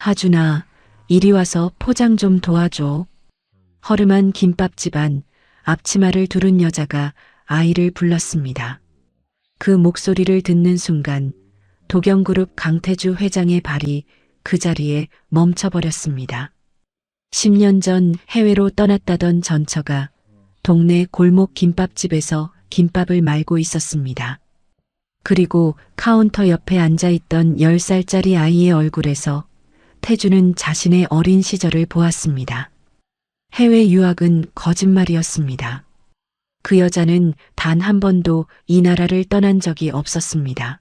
하준아, 이리 와서 포장 좀 도와줘. 허름한 김밥집 안 앞치마를 두른 여자가 아이를 불렀습니다. 그 목소리를 듣는 순간 도경그룹 강태주 회장의 발이 그 자리에 멈춰버렸습니다. 10년 전 해외로 떠났다던 전처가 동네 골목 김밥집에서 김밥을 말고 있었습니다. 그리고 카운터 옆에 앉아있던 10살짜리 아이의 얼굴에서 태주는 자신의 어린 시절을 보았습니다. 해외 유학은 거짓말이었습니다. 그 여자는 단 한 번도 이 나라를 떠난 적이 없었습니다.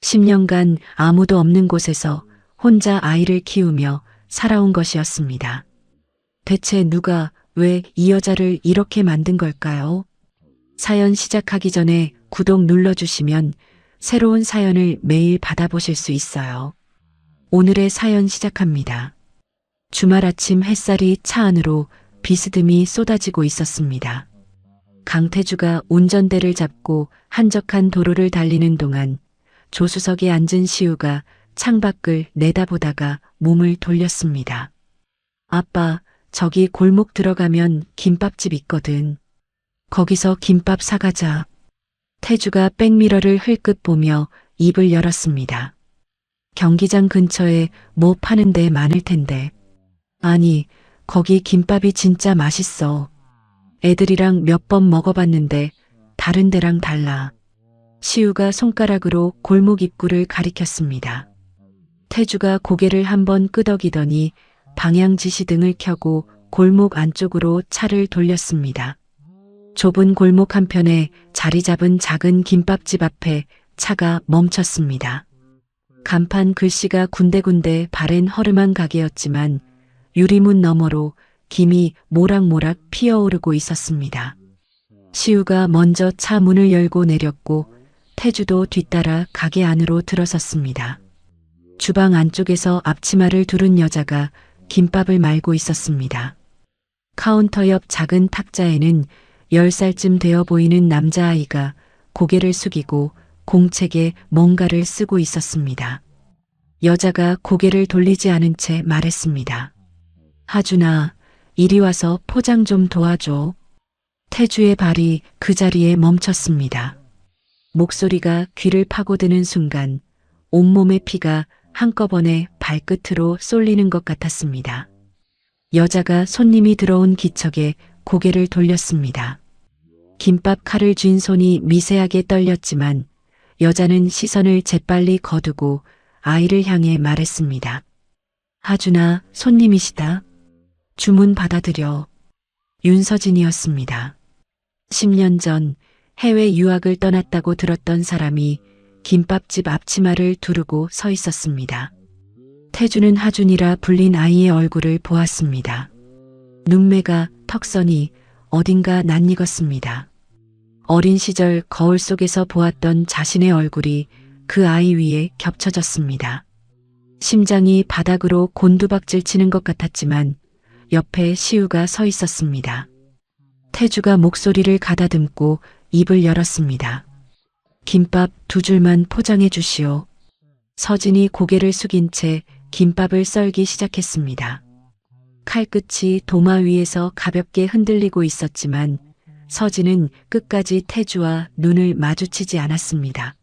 10년간 아무도 없는 곳에서 혼자 아이를 키우며 살아온 것이었습니다. 대체 누가 왜 이 여자를 이렇게 만든 걸까요? 사연 시작하기 전에 구독 눌러주시면 새로운 사연을 매일 받아보실 수 있어요. 오늘의 사연 시작합니다. 주말 아침 햇살이 차 안으로 비스듬히 쏟아지고 있었습니다. 강태주가 운전대를 잡고 한적한 도로를 달리는 동안 조수석에 앉은 시우가 창밖을 내다보다가 몸을 돌렸습니다. 아빠, 저기 골목 들어가면 김밥집 있거든. 거기서 김밥 사가자. 태주가 백미러를 흘끗 보며 입을 열었습니다. 경기장 근처에 뭐 파는 데 많을 텐데. 아니, 거기 김밥이 진짜 맛있어. 애들이랑 몇 번 먹어봤는데 다른 데랑 달라. 시우가 손가락으로 골목 입구를 가리켰습니다. 태주가 고개를 한번 끄덕이더니 방향 지시등을 켜고 골목 안쪽으로 차를 돌렸습니다. 좁은 골목 한편에 자리 잡은 작은 김밥집 앞에 차가 멈췄습니다. 간판 글씨가 군데군데 바랜 허름한 가게였지만 유리문 너머로 김이 모락모락 피어오르고 있었습니다. 시우가 먼저 차 문을 열고 내렸고 태주도 뒤따라 가게 안으로 들어섰습니다. 주방 안쪽에서 앞치마를 두른 여자가 김밥을 말고 있었습니다. 카운터 옆 작은 탁자에는 10살쯤 되어 보이는 남자아이가 고개를 숙이고 공책에 뭔가를 쓰고 있었습니다. 여자가 고개를 돌리지 않은 채 말했습니다. 하준아, 이리 와서 포장 좀 도와줘. 태주의 발이 그 자리에 멈췄습니다. 목소리가 귀를 파고드는 순간 온몸의 피가 한꺼번에 발끝으로 쏠리는 것 같았습니다. 여자가 손님이 들어온 기척에 고개를 돌렸습니다. 김밥 칼을 쥔 손이 미세하게 떨렸지만 여자는 시선을 재빨리 거두고 아이를 향해 말했습니다. 하준아, 손님이시다. 주문 받아들여. 윤서진이었습니다. 10년 전 해외 유학을 떠났다고 들었던 사람이 김밥집 앞치마를 두르고 서 있었습니다. 태주는 하준이라 불린 아이의 얼굴을 보았습니다. 눈매가 턱선이 어딘가 낯익었습니다. 어린 시절 거울 속에서 보았던 자신의 얼굴이 그 아이 위에 겹쳐졌습니다. 심장이 바닥으로 곤두박질 치는 것 같았지만 옆에 시우가 서 있었습니다. 태주가 목소리를 가다듬고 입을 열었습니다. 김밥 2줄만 포장해 주시오. 서진이 고개를 숙인 채 김밥을 썰기 시작했습니다. 칼끝이 도마 위에서 가볍게 흔들리고 있었지만 서진은 끝까지 태주와 눈을 마주치지 않았습니다.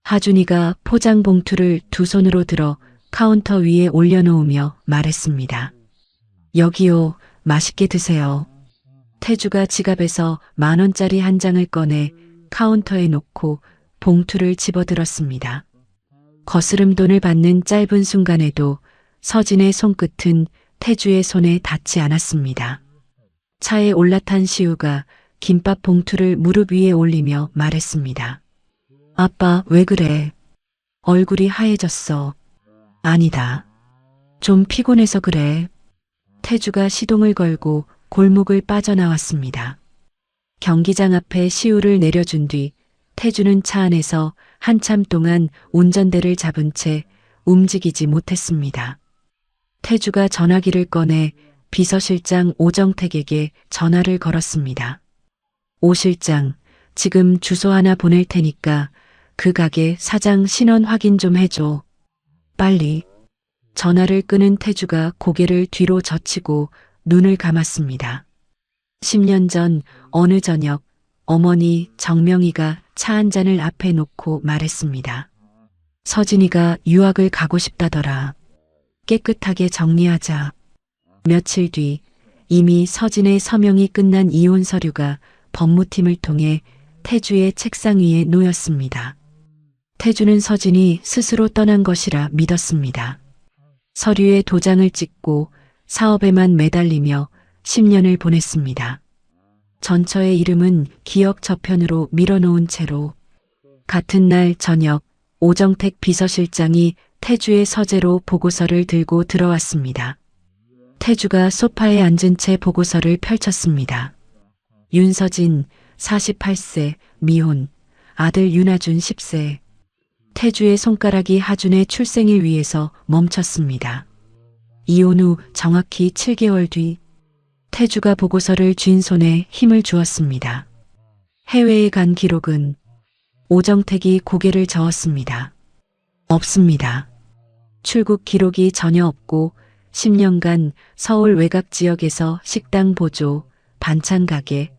하준이가 포장 봉투를 두 손으로 들어 카운터 위에 올려놓으며 말했습니다. 여기요, 맛있게 드세요. 태주가 지갑에서 10,000원짜리 한 장을 꺼내 카운터에 놓고 봉투를 집어들었습니다. 거스름 돈을 받는 짧은 순간에도 서진의 손끝은 태주의 손에 닿지 않았습니다. 차에 올라탄 시우가 김밥 봉투를 무릎 위에 올리며 말했습니다. 아빠, 왜 그래? 얼굴이 하얘졌어. 아니다. 좀 피곤해서 그래. 태주가 시동을 걸고 골목을 빠져나왔습니다. 경기장 앞에 시우를 내려준 뒤 태주는 차 안에서 한참 동안 운전대를 잡은 채 움직이지 못했습니다. 태주가 전화기를 꺼내 비서실장 오정택에게 전화를 걸었습니다. 오 실장, 지금 주소 하나 보낼 테니까 그 가게 사장 신원 확인 좀 해줘. 빨리. 전화를 끄는 태주가 고개를 뒤로 젖히고 눈을 감았습니다. 10년 전 어느 저녁 어머니 정명이가 차 한 잔을 앞에 놓고 말했습니다. 서진이가 유학을 가고 싶다더라. 깨끗하게 정리하자. 며칠 뒤 이미 서진의 서명이 끝난 이혼 서류가 법무팀을 통해 태주의 책상 위에 놓였습니다. 태주는 서진이 스스로 떠난 것이라 믿었습니다. 서류에 도장을 찍고 사업에만 매달리며 10년을 보냈습니다. 전처의 이름은 기억 저편으로 밀어놓은 채로 같은 날 저녁 오정택 비서실장이 태주의 서재로 보고서를 들고 들어왔습니다. 태주가 소파에 앉은 채 보고서를 펼쳤습니다. 윤서진 48세 미혼 아들 윤하준 10세. 태주의 손가락이 하준의 출생일 위해서 멈췄습니다. 이혼 후 정확히 7개월 뒤 태주가 보고서를 쥔 손에 힘을 주었습니다. 해외에 간 기록은 오정택이 고개를 저었습니다. 없습니다. 출국 기록이 전혀 없고 10년간 서울 외곽 지역에서 식당 보조, 반찬 가게,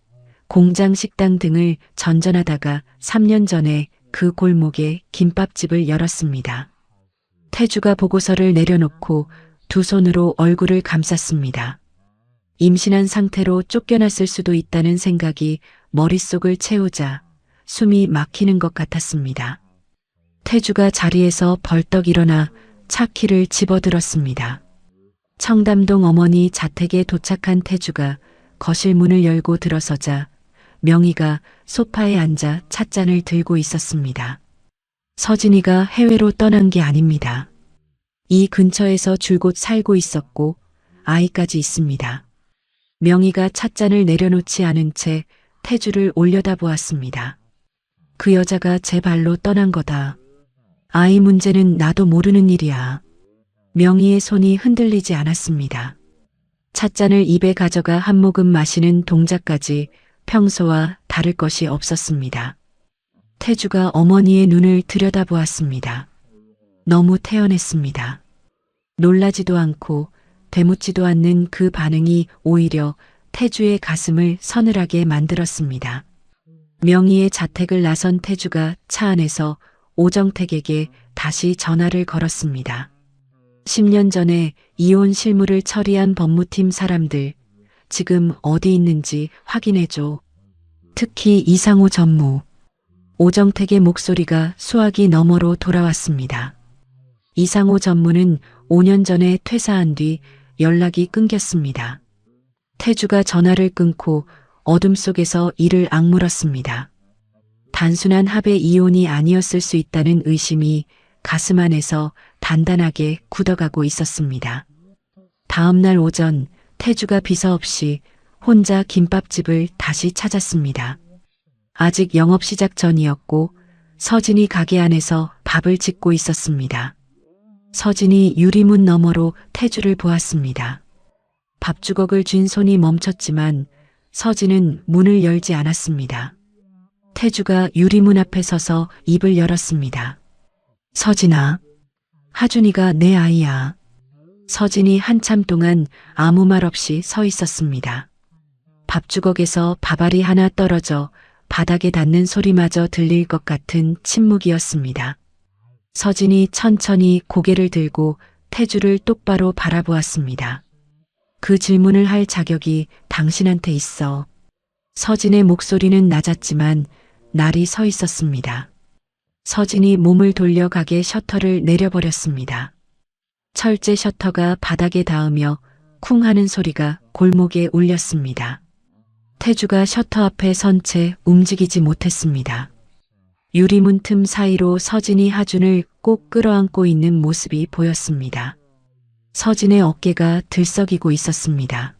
공장 식당 등을 전전하다가 3년 전에 그 골목에 김밥집을 열었습니다. 태주가 보고서를 내려놓고 두 손으로 얼굴을 감쌌습니다. 임신한 상태로 쫓겨났을 수도 있다는 생각이 머릿속을 채우자 숨이 막히는 것 같았습니다. 태주가 자리에서 벌떡 일어나 차 키를 집어들었습니다. 청담동 어머니 자택에 도착한 태주가 거실 문을 열고 들어서자 명희가 소파에 앉아 찻잔을 들고 있었습니다. 서진이가 해외로 떠난 게 아닙니다. 이 근처에서 줄곧 살고 있었고 아이까지 있습니다. 명희가 찻잔을 내려놓지 않은 채 태주를 올려다보았습니다. 그 여자가 제 발로 떠난 거다. 아이 문제는 나도 모르는 일이야. 명희의 손이 흔들리지 않았습니다. 찻잔을 입에 가져가 한 모금 마시는 동작까지 평소와 다를 것이 없었습니다. 태주가 어머니의 눈을 들여다보았습니다. 너무 태연했습니다. 놀라지도 않고 되묻지도 않는 그 반응이 오히려 태주의 가슴을 서늘하게 만들었습니다. 명희의 자택을 나선 태주가 차 안에서 오정택에게 다시 전화를 걸었습니다. 10년 전에 이혼 실무를 처리한 법무팀 사람들, 지금 어디 있는지 확인해줘. 특히 이상호 전무. 오정택의 목소리가 수화기 너머로 돌아왔습니다. 이상호 전무는 5년 전에 퇴사한 뒤 연락이 끊겼습니다. 태주가 전화를 끊고 어둠 속에서 이를 악물었습니다. 단순한 합의 이혼이 아니었을 수 있다는 의심이 가슴 안에서 단단하게 굳어가고 있었습니다. 다음 날 오전 태주가 비서 없이 혼자 김밥집을 다시 찾았습니다. 아직 영업 시작 전이었고 서진이 가게 안에서 밥을 짓고 있었습니다. 서진이 유리문 너머로 태주를 보았습니다. 밥주걱을 쥔 손이 멈췄지만 서진은 문을 열지 않았습니다. 태주가 유리문 앞에 서서 입을 열었습니다. 서진아, 하준이가 내 아이야. 서진이 한참 동안 아무 말 없이 서 있었습니다. 밥주걱에서 밥알이 하나 떨어져 바닥에 닿는 소리마저 들릴 것 같은 침묵이었습니다. 서진이 천천히 고개를 들고 태주를 똑바로 바라보았습니다. 그 질문을 할 자격이 당신한테 있어. 서진의 목소리는 낮았지만 날이 서 있었습니다. 서진이 몸을 돌려 가게 셔터를 내려버렸습니다. 철제 셔터가 바닥에 닿으며 쿵 하는 소리가 골목에 울렸습니다. 태주가 셔터 앞에 선 채 움직이지 못했습니다. 유리문 틈 사이로 서진이 하준을 꼭 끌어안고 있는 모습이 보였습니다. 서진의 어깨가 들썩이고 있었습니다.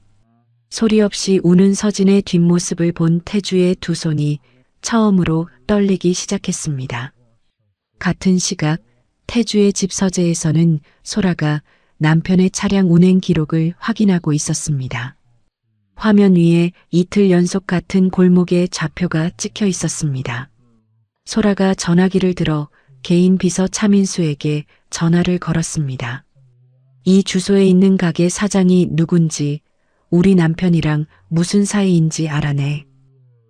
소리 없이 우는 서진의 뒷모습을 본 태주의 두 손이 처음으로 떨리기 시작했습니다. 같은 시각 태주의 집 서재에서는 소라가 남편의 차량 운행 기록을 확인하고 있었습니다. 화면 위에 이틀 연속 같은 골목의 좌표가 찍혀 있었습니다. 소라가 전화기를 들어 개인 비서 차민수에게 전화를 걸었습니다. 이 주소에 있는 가게 사장이 누군지, 우리 남편이랑 무슨 사이인지 알아내.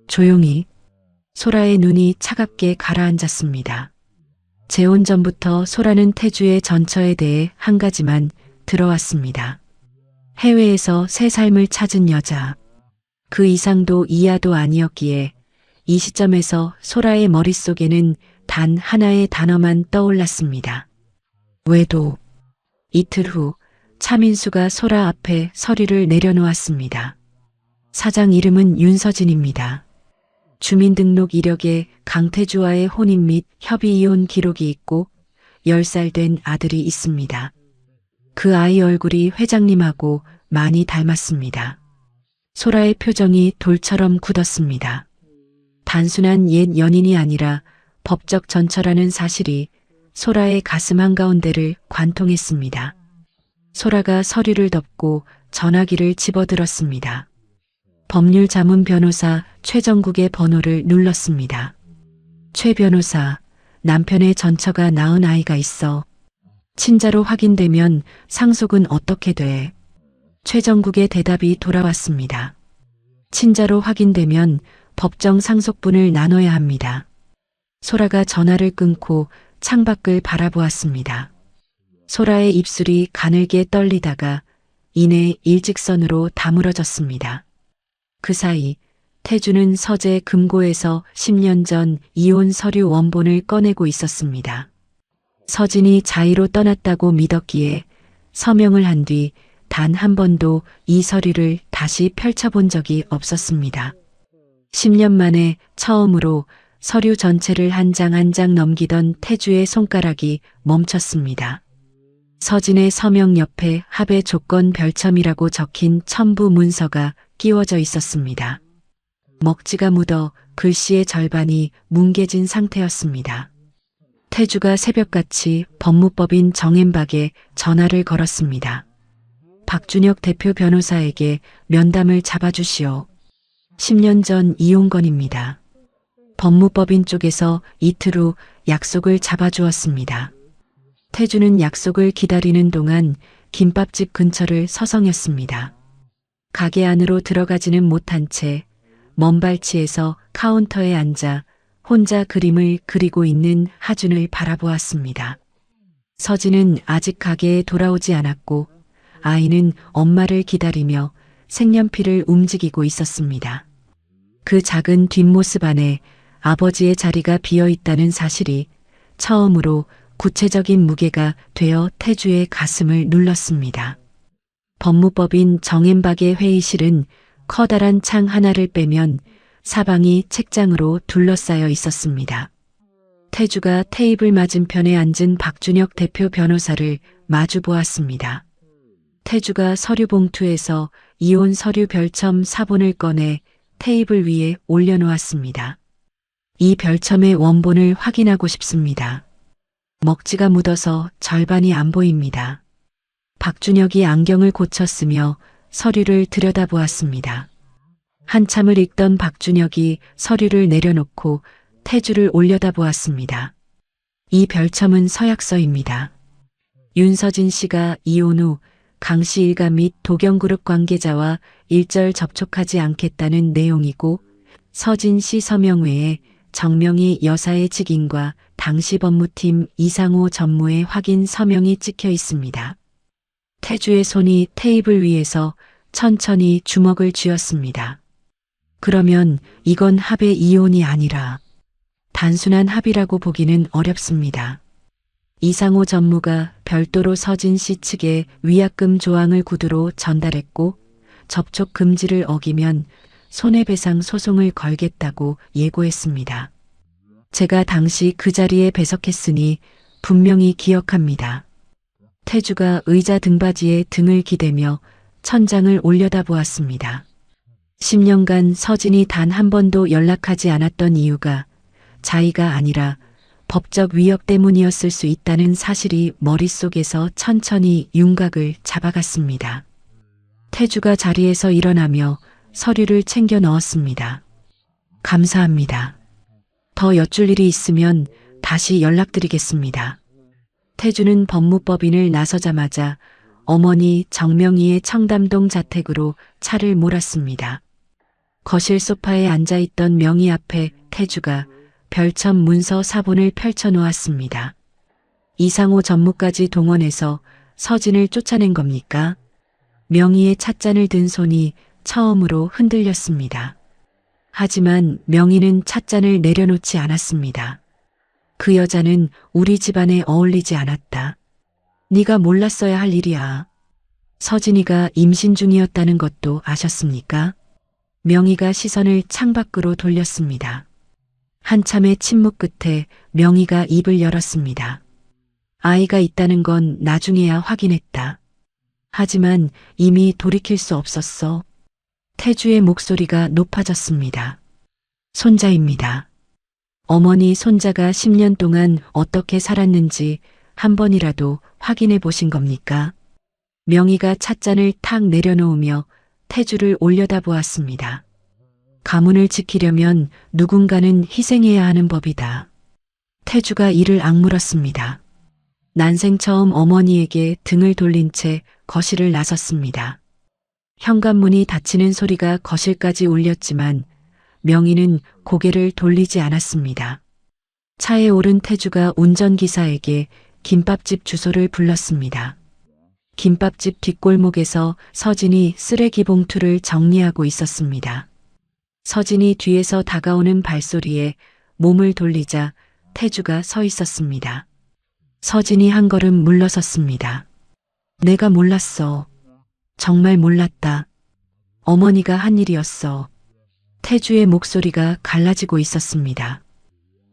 조용히. 소라의 눈이 차갑게 가라앉았습니다. 재혼 전부터 소라는 태주의 전처에 대해 한 가지만 들어왔습니다. 해외에서 새 삶을 찾은 여자. 그 이상도 이하도 아니었기에 이 시점에서 소라의 머릿속에는 단 하나의 단어만 떠올랐습니다. 외도. 이틀 후 차민수가 소라 앞에 서류를 내려놓았습니다. 사장 이름은 윤서진입니다. 주민등록 이력에 강태주와의 혼인 및 협의 이혼 기록이 있고 10살 된 아들이 있습니다. 그 아이 얼굴이 회장님하고 많이 닮았습니다. 소라의 표정이 돌처럼 굳었습니다. 단순한 옛 연인이 아니라 법적 전처라는 사실이 소라의 가슴 한가운데를 관통했습니다. 소라가 서류를 덮고 전화기를 집어들었습니다. 법률 자문 변호사 최정국의 번호를 눌렀습니다. 최 변호사, 남편의 전처가 낳은 아이가 있어. 친자로 확인되면 상속은 어떻게 돼? 최정국의 대답이 돌아왔습니다. 친자로 확인되면 법정 상속분을 나눠야 합니다. 소라가 전화를 끊고 창밖을 바라보았습니다. 소라의 입술이 가늘게 떨리다가 이내 일직선으로 다물어졌습니다. 그 사이 태주는 서재 금고에서 10년 전 이혼 서류 원본을 꺼내고 있었습니다. 서진이 자의로 떠났다고 믿었기에 서명을 한 뒤 단 한 번도 이 서류를 다시 펼쳐본 적이 없었습니다. 10년 만에 처음으로 서류 전체를 한 장 한 장 넘기던 태주의 손가락이 멈췄습니다. 서진의 서명 옆에 합의 조건 별첨이라고 적힌 첨부 문서가 끼워져 있었습니다. 먹지가 묻어 글씨의 절반이 뭉개진 상태였습니다. 태주가 새벽같이 법무법인 정엠박에 전화를 걸었습니다. 박준혁 대표 변호사에게 면담을 잡아주시오. 10년 전 이혼 건입니다. 법무법인 쪽에서 이틀 후 약속을 잡아주었습니다. 태주는 약속을 기다리는 동안 김밥집 근처를 서성였습니다. 가게 안으로 들어가지는 못한 채 먼 발치에서 카운터에 앉아 혼자 그림을 그리고 있는 하준을 바라보았습니다. 서진은 아직 가게에 돌아오지 않았고 아이는 엄마를 기다리며 색연필을 움직이고 있었습니다. 그 작은 뒷모습 안에 아버지의 자리가 비어 있다는 사실이 처음으로 구체적인 무게가 되어 태주의 가슴을 눌렀습니다. 법무법인 정엠박의 회의실은 커다란 창 하나를 빼면 사방이 책장으로 둘러싸여 있었습니다. 태주가 테이블 맞은편에 앉은 박준혁 대표 변호사를 마주 보았습니다. 태주가 서류 봉투에서 이혼 서류 별첨 사본을 꺼내 테이블 위에 올려놓았습니다. 이 별첨의 원본을 확인하고 싶습니다. 먹지가 묻어서 절반이 안 보입니다. 박준혁이 안경을 고쳤으며 서류를 들여다보았습니다. 한참을 읽던 박준혁이 서류를 내려놓고 태주를 올려다보았습니다. 이 별첨은 서약서입니다. 윤서진 씨가 이혼 후 강씨 일가 및 도경그룹 관계자와 일절 접촉하지 않겠다는 내용이고 서진 씨 서명 외에 정명희 여사의 직인과 당시 법무팀 이상호 전무의 확인 서명이 찍혀 있습니다. 태주의 손이 테이블 위에서 천천히 주먹을 쥐었습니다. 그러면 이건 합의 이혼이 아니라 단순한 합의라고 보기는 어렵습니다. 이상호 전무가 별도로 서진 씨 측에 위약금 조항을 구두로 전달했고 접촉 금지를 어기면 손해배상 소송을 걸겠다고 예고했습니다. 제가 당시 그 자리에 배석했으니 분명히 기억합니다. 태주가 의자 등받이에 등을 기대며 천장을 올려다보았습니다. 10년간 서진이 단 한 번도 연락하지 않았던 이유가 자의가 아니라 법적 위협 때문이었을 수 있다는 사실이 머릿속에서 천천히 윤곽을 잡아갔습니다. 태주가 자리에서 일어나며 서류를 챙겨 넣었습니다. 감사합니다. 더 여쭐 일이 있으면 다시 연락드리겠습니다. 태주는 법무법인을 나서자마자 어머니 정명희의 청담동 자택으로 차를 몰았습니다. 거실 소파에 앉아있던 명희 앞에 태주가 별첨 문서 사본을 펼쳐놓았습니다. 이상호 전무까지 동원해서 서진을 쫓아낸 겁니까? 명희의 찻잔을 든 손이 처음으로 흔들렸습니다. 하지만 명희는 찻잔을 내려놓지 않았습니다. 그 여자는 우리 집안에 어울리지 않았다. 네가 몰랐어야 할 일이야. 서진이가 임신 중이었다는 것도 아셨습니까? 명희가 시선을 창밖으로 돌렸습니다. 한참의 침묵 끝에 명희가 입을 열었습니다. 아이가 있다는 건 나중에야 확인했다. 하지만 이미 돌이킬 수 없었어. 태주의 목소리가 높아졌습니다. 손자입니다. 어머니 손자가 10년 동안 어떻게 살았는지 한 번이라도 확인해 보신 겁니까? 명희가 찻잔을 탁 내려놓으며 태주를 올려다보았습니다. 가문을 지키려면 누군가는 희생해야 하는 법이다. 태주가 이를 악물었습니다. 난생 처음 어머니에게 등을 돌린 채 거실을 나섰습니다. 현관문이 닫히는 소리가 거실까지 울렸지만 명희는 고개를 돌리지 않았습니다. 차에 오른 태주가 운전기사에게 김밥집 주소를 불렀습니다. 김밥집 뒷골목에서 서진이 쓰레기 봉투를 정리하고 있었습니다. 서진이 뒤에서 다가오는 발소리에 몸을 돌리자 태주가 서 있었습니다. 서진이 한 걸음 물러섰습니다. 내가 몰랐어. 정말 몰랐다. 어머니가 한 일이었어. 태주의 목소리가 갈라지고 있었습니다.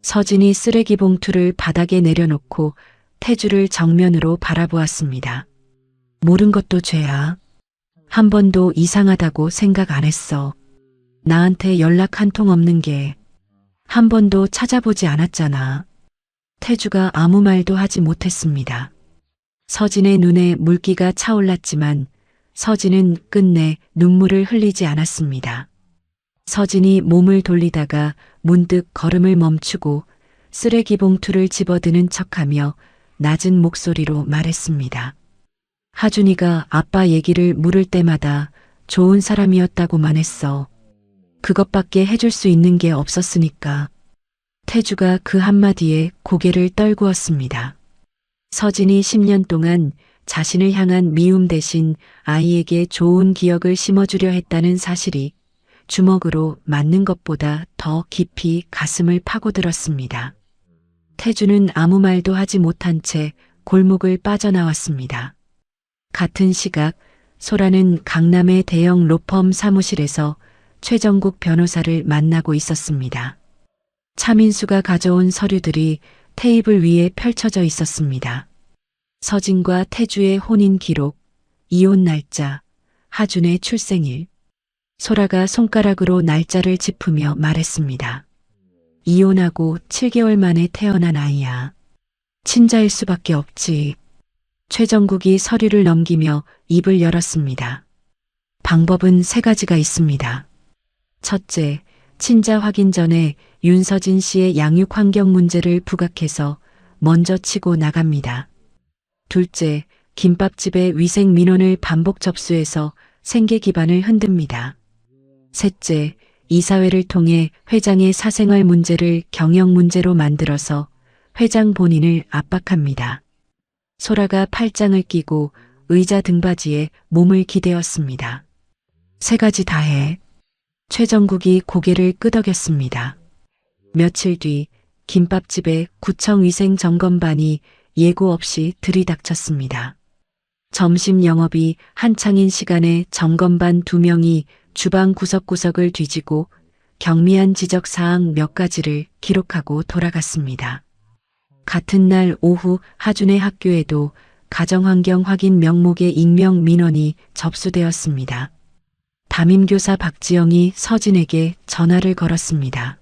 서진이 쓰레기 봉투를 바닥에 내려놓고 태주를 정면으로 바라보았습니다. 모른 것도 죄야. 한 번도 이상하다고 생각 안 했어. 나한테 연락 한 통 없는 게 한 번도 찾아보지 않았잖아. 태주가 아무 말도 하지 못했습니다. 서진의 눈에 물기가 차올랐지만 서진은 끝내 눈물을 흘리지 않았습니다. 서진이 몸을 돌리다가 문득 걸음을 멈추고 쓰레기 봉투를 집어드는 척하며 낮은 목소리로 말했습니다. 하준이가 아빠 얘기를 물을 때마다 좋은 사람이었다고만 했어. 그것밖에 해줄 수 있는 게 없었으니까. 태주가 그 한마디에 고개를 떨구었습니다. 서진이 10년 동안 자신을 향한 미움 대신 아이에게 좋은 기억을 심어주려 했다는 사실이 주먹으로 맞는 것보다 더 깊이 가슴을 파고들었습니다. 태주는 아무 말도 하지 못한 채 골목을 빠져나왔습니다. 같은 시각 소라는 강남의 대형 로펌 사무실에서 최정국 변호사를 만나고 있었습니다. 차민수가 가져온 서류들이 테이블 위에 펼쳐져 있었습니다. 서진과 태주의 혼인 기록, 이혼 날짜, 하준의 출생일. 소라가 손가락으로 날짜를 짚으며 말했습니다. 이혼하고 7개월 만에 태어난 아이야. 친자일 수밖에 없지. 최정국이 서류를 넘기며 입을 열었습니다. 방법은 3가지가 있습니다. 첫째, 친자 확인 전에 윤서진 씨의 양육 환경 문제를 부각해서 먼저 치고 나갑니다. 둘째, 김밥집의 위생 민원을 반복 접수해서 생계 기반을 흔듭니다. 셋째, 이사회를 통해 회장의 사생활 문제를 경영 문제로 만들어서 회장 본인을 압박합니다. 소라가 팔짱을 끼고 의자 등받이에 몸을 기대었습니다. 3가지 다 해. 최정국이 고개를 끄덕였습니다. 며칠 뒤 김밥집의 구청 위생 점검반이 예고 없이 들이닥쳤습니다. 점심 영업이 한창인 시간에 점검반 2명이 주방 구석구석을 뒤지고 경미한 지적사항 몇 가지를 기록하고 돌아갔습니다. 같은 날 오후 하준의 학교에도 가정환경 확인 명목의 익명 민원이 접수되었습니다. 담임교사 박지영이 서진에게 전화를 걸었습니다.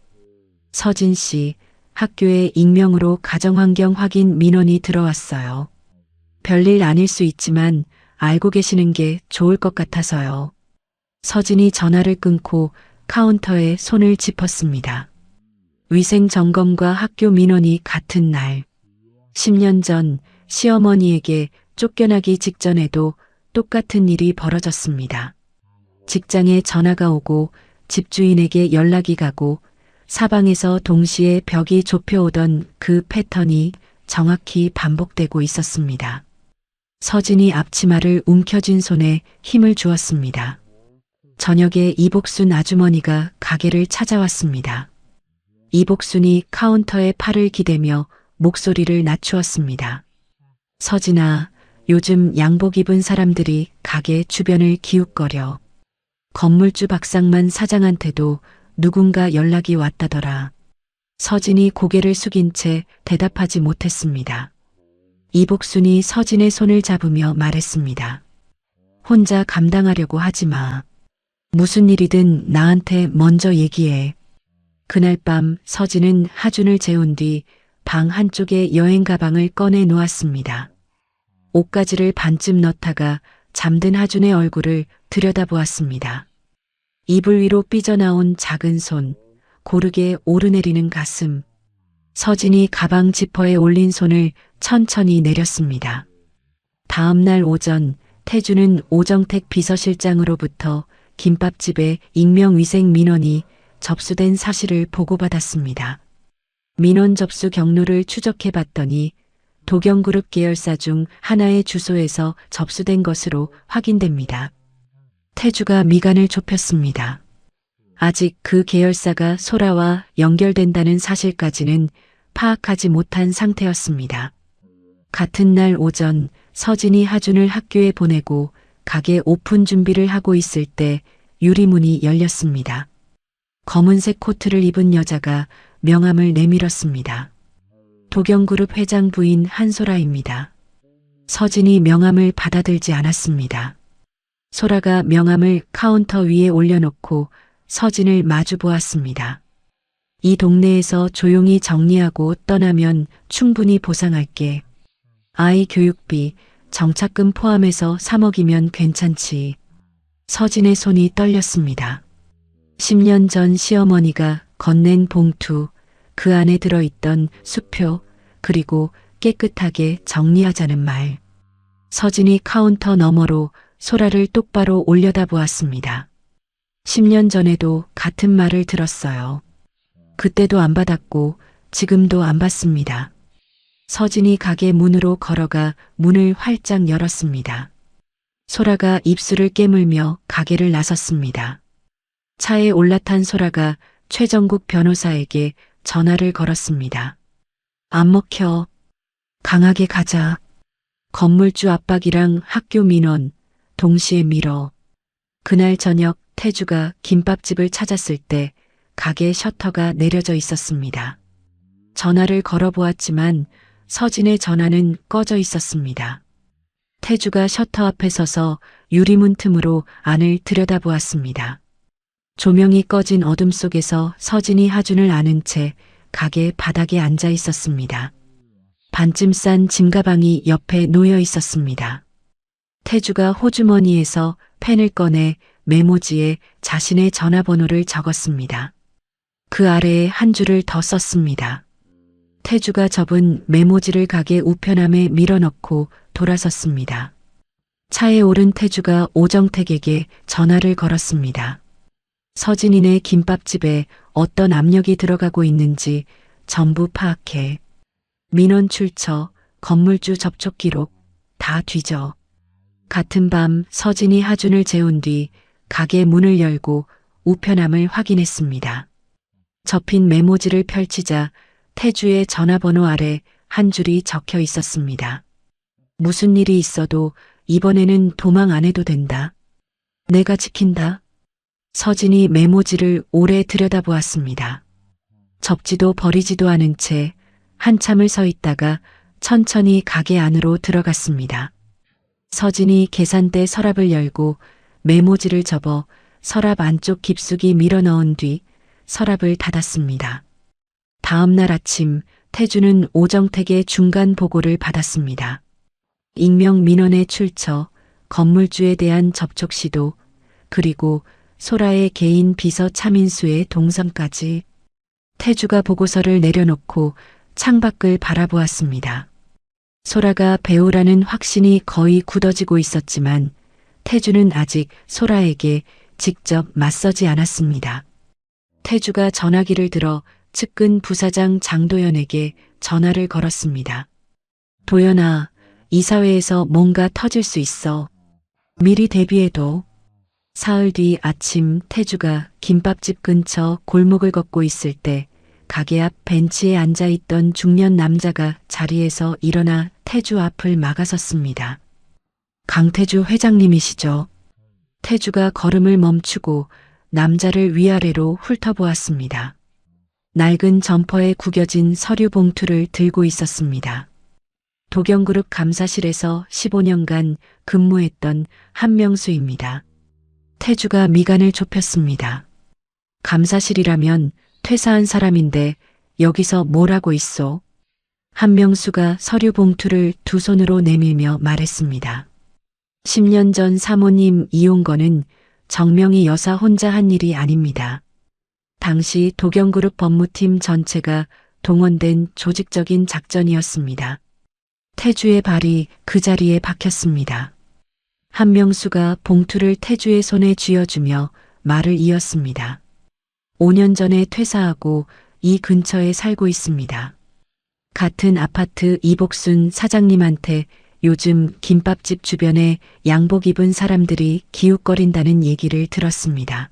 서진 씨, 학교에 익명으로 가정환경 확인 민원이 들어왔어요. 별일 아닐 수 있지만 알고 계시는 게 좋을 것 같아서요. 서진이 전화를 끊고 카운터에 손을 짚었습니다. 위생 점검과 학교 민원이 같은 날. 10년 전 시어머니에게 쫓겨나기 직전에도 똑같은 일이 벌어졌습니다. 직장에 전화가 오고 집주인에게 연락이 가고 사방에서 동시에 벽이 좁혀오던 그 패턴이 정확히 반복되고 있었습니다. 서진이 앞치마를 움켜쥔 손에 힘을 주었습니다. 저녁에 이복순 아주머니가 가게를 찾아왔습니다. 이복순이 카운터에 팔을 기대며 목소리를 낮추었습니다. 서진아, 요즘 양복 입은 사람들이 가게 주변을 기웃거려. 건물주 박상만 사장한테도 누군가 연락이 왔다더라. 서진이 고개를 숙인 채 대답하지 못했습니다. 이복순이 서진의 손을 잡으며 말했습니다. 혼자 감당하려고 하지 마. 무슨 일이든 나한테 먼저 얘기해. 그날 밤 서진은 하준을 재운 뒤 방 한쪽에 여행 가방을 꺼내 놓았습니다. 옷가지를 반쯤 넣다가 잠든 하준의 얼굴을 들여다보았습니다. 이불 위로 삐져나온 작은 손, 고르게 오르내리는 가슴. 서진이 가방 지퍼에 올린 손을 천천히 내렸습니다. 다음 날 오전 태주는 오정택 비서실장으로부터 김밥집에 익명위생 민원이 접수된 사실을 보고받았습니다. 민원 접수 경로를 추적해봤더니 도경그룹 계열사 중 하나의 주소에서 접수된 것으로 확인됩니다. 태주가 미간을 좁혔습니다. 아직 그 계열사가 소라와 연결된다는 사실까지는 파악하지 못한 상태였습니다. 같은 날 오전 서진이 하준을 학교에 보내고 가게 오픈 준비를 하고 있을 때 유리문이 열렸습니다. 검은색 코트를 입은 여자가 명함을 내밀었습니다. 도경그룹 회장 부인 한소라입니다. 서진이 명함을 받아들지 않았습니다. 소라가 명함을 카운터 위에 올려놓고 서진을 마주 보았습니다. 이 동네에서 조용히 정리하고 떠나면 충분히 보상할게. 아이 교육비, 정착금 포함해서 3억이면 괜찮지. 서진의 손이 떨렸습니다. 10년 전 시어머니가 건넨 봉투, 그 안에 들어있던 수표, 그리고 깨끗하게 정리하자는 말. 서진이 카운터 너머로 소라를 똑바로 올려다보았습니다. 10년 전에도 같은 말을 들었어요. 그때도 안 받았고 지금도 안 받습니다. 서진이 가게 문으로 걸어가 문을 활짝 열었습니다. 소라가 입술을 깨물며 가게를 나섰습니다. 차에 올라탄 소라가 최정국 변호사에게 전화를 걸었습니다. 안 먹혀. 강하게 가자. 건물주 압박이랑 학교 민원 동시에 밀어. 그날 저녁 태주가 김밥집을 찾았을 때 가게 셔터가 내려져 있었습니다. 전화를 걸어보았지만 서진의 전화는 꺼져 있었습니다. 태주가 셔터 앞에 서서 유리문 틈으로 안을 들여다보았습니다. 조명이 꺼진 어둠 속에서 서진이 하준을 아는 채 가게 바닥에 앉아 있었습니다. 반쯤 싼 짐가방이 옆에 놓여 있었습니다. 태주가 호주머니에서 펜을 꺼내 메모지에 자신의 전화번호를 적었습니다. 그 아래에 한 줄을 더 썼습니다. 태주가 접은 메모지를 가게 우편함에 밀어넣고 돌아섰습니다. 차에 오른 태주가 오정택에게 전화를 걸었습니다. 서진이네 김밥집에 어떤 압력이 들어가고 있는지 전부 파악해. 민원 출처, 건물주 접촉 기록 다 뒤져. 같은 밤 서진이 하준을 재운 뒤 가게 문을 열고 우편함을 확인했습니다. 접힌 메모지를 펼치자 태주의 전화번호 아래 한 줄이 적혀 있었습니다. 무슨 일이 있어도 이번에는 도망 안 해도 된다. 내가 지킨다. 서진이 메모지를 오래 들여다보았습니다. 접지도 버리지도 않은 채 한참을 서 있다가 천천히 가게 안으로 들어갔습니다. 서진이 계산대 서랍을 열고 메모지를 접어 서랍 안쪽 깊숙이 밀어넣은 뒤 서랍을 닫았습니다. 다음 날 아침 태주는 오정택의 중간 보고를 받았습니다. 익명 민원의 출처, 건물주에 대한 접촉 시도, 그리고 소라의 개인 비서 차민수의 동선까지. 태주가 보고서를 내려놓고 창밖을 바라보았습니다. 소라가 배우라는 확신이 거의 굳어지고 있었지만 태주는 아직 소라에게 직접 맞서지 않았습니다. 태주가 전화기를 들어 측근 부사장 장도연에게 전화를 걸었습니다. 도연아, 이사회에서 뭔가 터질 수 있어. 미리 대비해둬. 사흘 뒤 아침 태주가 김밥집 근처 골목을 걷고 있을 때 가게 앞 벤치에 앉아있던 중년 남자가 자리에서 일어나 태주 앞을 막아섰습니다. 강태주 회장님이시죠? 태주가 걸음을 멈추고 남자를 위아래로 훑어보았습니다. 낡은 점퍼에 구겨진 서류 봉투를 들고 있었습니다. 도경그룹 감사실에서 15년간 근무했던 한명수입니다. 태주가 미간을 좁혔습니다. 감사실이라면 퇴사한 사람인데 여기서 뭘 하고 있소? 한명수가 서류 봉투를 두 손으로 내밀며 말했습니다. 10년 전 사모님 이혼 거는 정명희 여사 혼자 한 일이 아닙니다. 당시 도경그룹 법무팀 전체가 동원된 조직적인 작전이었습니다. 태주의 발이 그 자리에 박혔습니다. 한명수가 봉투를 태주의 손에 쥐어주며 말을 이었습니다. 5년 전에 퇴사하고 이 근처에 살고 있습니다. 같은 아파트 이복순 사장님한테 요즘 김밥집 주변에 양복 입은 사람들이 기웃거린다는 얘기를 들었습니다.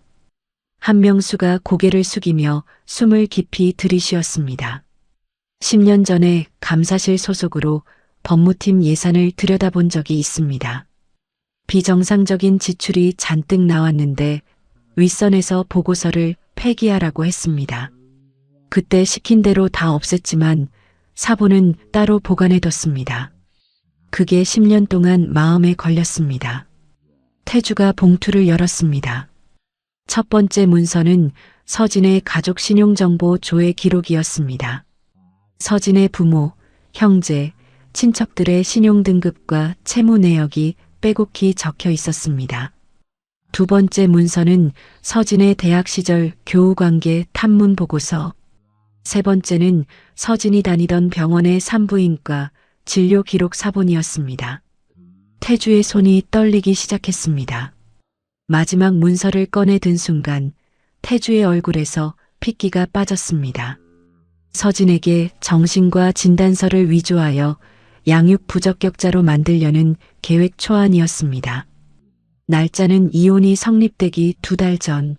한명수가 고개를 숙이며 숨을 깊이 들이쉬었습니다. 10년 전에 감사실 소속으로 법무팀 예산을 들여다본 적이 있습니다. 비정상적인 지출이 잔뜩 나왔는데 윗선에서 보고서를 폐기하라고 했습니다. 그때 시킨 대로 다 없앴지만 사본은 따로 보관해뒀습니다. 그게 10년 동안 마음에 걸렸습니다. 태주가 봉투를 열었습니다. 첫 번째 문서는 서진의 가족 신용정보 조회 기록이었습니다. 서진의 부모, 형제, 친척들의 신용등급과 채무 내역이 빼곡히 적혀 있었습니다. 두 번째 문서는 서진의 대학 시절 교우관계 탐문 보고서, 세 번째는 서진이 다니던 병원의 산부인과 진료 기록 사본이었습니다. 태주의 손이 떨리기 시작했습니다. 마지막 문서를 꺼내 든 순간 태주의 얼굴에서 핏기가 빠졌습니다. 서진에게 정신과 진단서를 위조하여 양육 부적격자로 만들려는 계획 초안이었습니다. 날짜는 이혼이 성립되기 2달 전.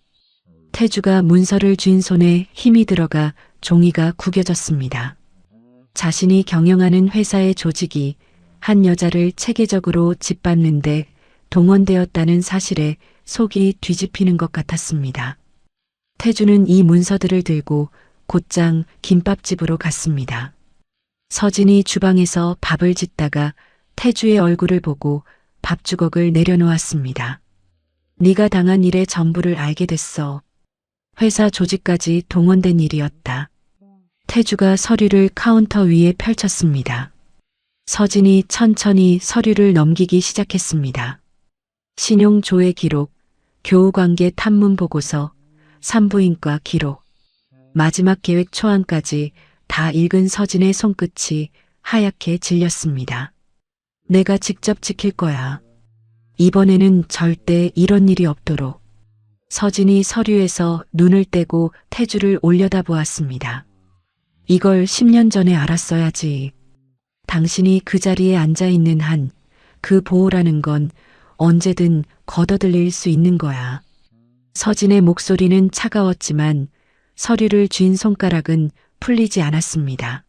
태주가 문서를 쥔 손에 힘이 들어가 종이가 구겨졌습니다. 자신이 경영하는 회사의 조직이 한 여자를 체계적으로 짓밟는데 동원되었다는 사실에 속이 뒤집히는 것 같았습니다. 태주는 이 문서들을 들고 곧장 김밥집으로 갔습니다. 서진이 주방에서 밥을 짓다가 태주의 얼굴을 보고 밥주걱을 내려놓았습니다. 네가 당한 일의 전부를 알게 됐어. 회사 조직까지 동원된 일이었다. 태주가 서류를 카운터 위에 펼쳤습니다. 서진이 천천히 서류를 넘기기 시작했습니다. 신용조회 기록, 교우관계 탐문 보고서, 산부인과 기록, 마지막 계획 초안까지 다 읽은 서진의 손끝이 하얗게 질렸습니다. 내가 직접 지킬 거야. 이번에는 절대 이런 일이 없도록. 서진이 서류에서 눈을 떼고 태주를 올려다보았습니다. 이걸 10년 전에 알았어야지. 당신이 그 자리에 앉아있는 한 그 보호라는 건 언제든 걷어들일 수 있는 거야. 서진의 목소리는 차가웠지만 서류를 쥔 손가락은 풀리지 않았습니다.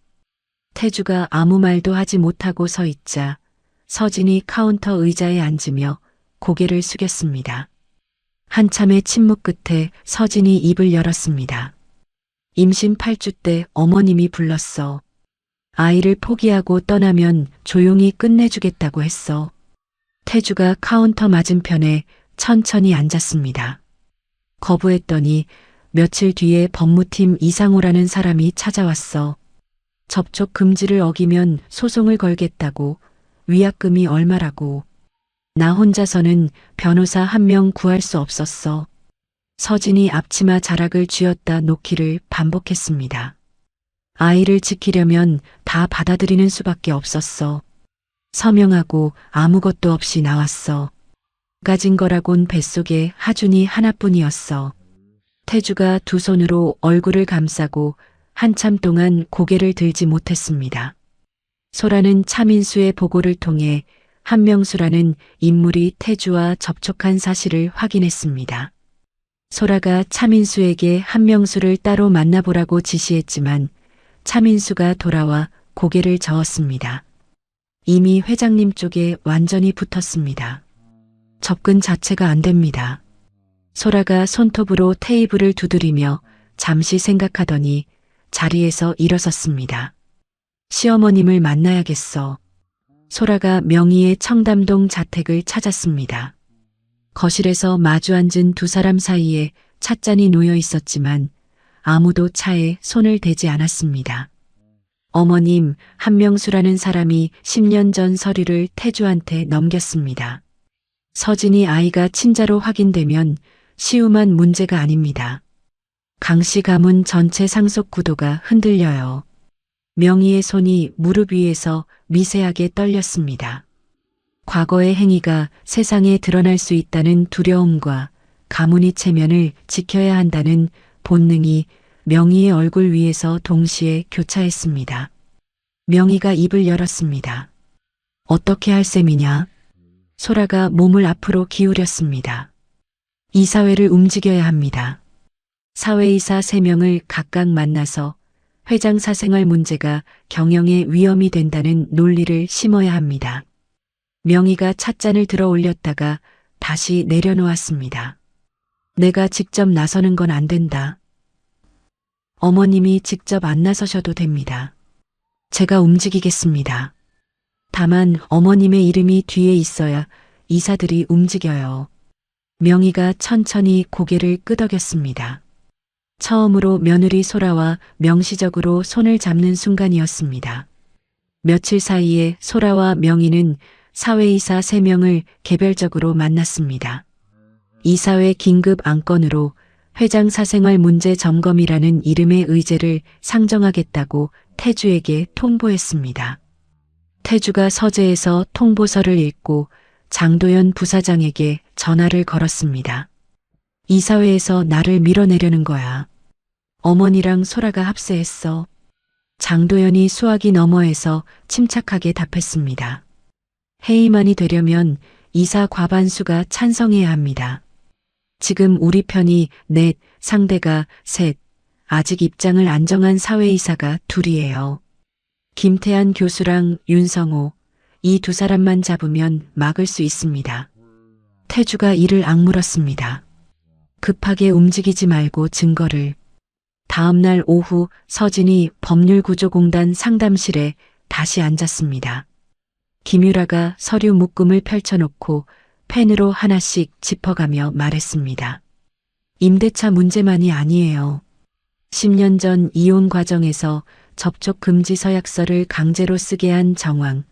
태주가 아무 말도 하지 못하고 서 있자 서진이 카운터 의자에 앉으며 고개를 숙였습니다. 한참의 침묵 끝에 서진이 입을 열었습니다. 임신 8주 때 어머님이 불렀어. 아이를 포기하고 떠나면 조용히 끝내주겠다고 했어. 태주가 카운터 맞은편에 천천히 앉았습니다. 거부했더니 며칠 뒤에 법무팀 이상호라는 사람이 찾아왔어. 접촉 금지를 어기면 소송을 걸겠다고, 위약금이 얼마라고. 나 혼자서는 변호사 한 명 구할 수 없었어. 서진이 앞치마 자락을 쥐었다 놓기를 반복했습니다. 아이를 지키려면 다 받아들이는 수밖에 없었어. 서명하고 아무것도 없이 나왔어. 가진 거라곤 뱃속에 하준이 하나뿐이었어. 태주가 두 손으로 얼굴을 감싸고 한참 동안 고개를 들지 못했습니다. 소라는 차민수의 보고를 통해 한명수라는 인물이 태주와 접촉한 사실을 확인했습니다. 소라가 차민수에게 한명수를 따로 만나보라고 지시했지만 차민수가 돌아와 고개를 저었습니다. 이미 회장님 쪽에 완전히 붙었습니다. 접근 자체가 안 됩니다. 소라가 손톱으로 테이블을 두드리며 잠시 생각하더니 자리에서 일어섰습니다. 시어머님을 만나야겠어. 소라가 명희의 청담동 자택을 찾았습니다. 거실에서 마주 앉은 두 사람 사이에 찻잔이 놓여 있었지만 아무도 차에 손을 대지 않았습니다. 어머님, 한명수라는 사람이 10년 전 서류를 태주한테 넘겼습니다. 서진이 아이가 친자로 확인되면 시우만 문제가 아닙니다. 강씨 가문 전체 상속 구도가 흔들려요. 명희의 손이 무릎 위에서 미세하게 떨렸습니다. 과거의 행위가 세상에 드러날 수 있다는 두려움과 가문의 체면을 지켜야 한다는 본능이 명희의 얼굴 위에서 동시에 교차했습니다. 명희가 입을 열었습니다. 어떻게 할 셈이냐? 소라가 몸을 앞으로 기울였습니다. 이사회를 움직여야 합니다. 사회이사 3명을 각각 만나서 회장 사생활 문제가 경영에 위험이 된다는 논리를 심어야 합니다. 명희가 찻잔을 들어 올렸다가 다시 내려놓았습니다. 내가 직접 나서는 건 안 된다. 어머님이 직접 안 나서셔도 됩니다. 제가 움직이겠습니다. 다만 어머님의 이름이 뒤에 있어야 이사들이 움직여요. 명희가 천천히 고개를 끄덕였습니다. 처음으로 며느리 소라와 명시적으로 손을 잡는 순간이었습니다. 며칠 사이에 소라와 명희는 사회이사 3명을 개별적으로 만났습니다. 이사회 긴급 안건으로 회장 사생활 문제 점검이라는 이름의 의제를 상정하겠다고 태주에게 통보했습니다. 태주가 서재에서 통보서를 읽고 장도연 부사장에게 전화를 걸었습니다. 이사회에서 나를 밀어내려는 거야. 어머니랑 소라가 합세했어. 장도연이 수화기 너머에서 침착하게 답했습니다. 해임안이 되려면 이사 과반수가 찬성해야 합니다. 지금 우리 편이 넷, 상대가 셋, 아직 입장을 안 정한 사회이사가 둘이에요. 김태한 교수랑 윤성호, 이 두 사람만 잡으면 막을 수 있습니다. 태주가 이를 악물었습니다. 급하게 움직이지 말고 증거를. 다음 날 오후 서진이 법률구조공단 상담실에 다시 앉았습니다. 김유라가 서류 묶음을 펼쳐놓고 펜으로 하나씩 짚어가며 말했습니다. 임대차 문제만이 아니에요. 10년 전 이혼 과정에서 접촉 금지 서약서를 강제로 쓰게 한 정황,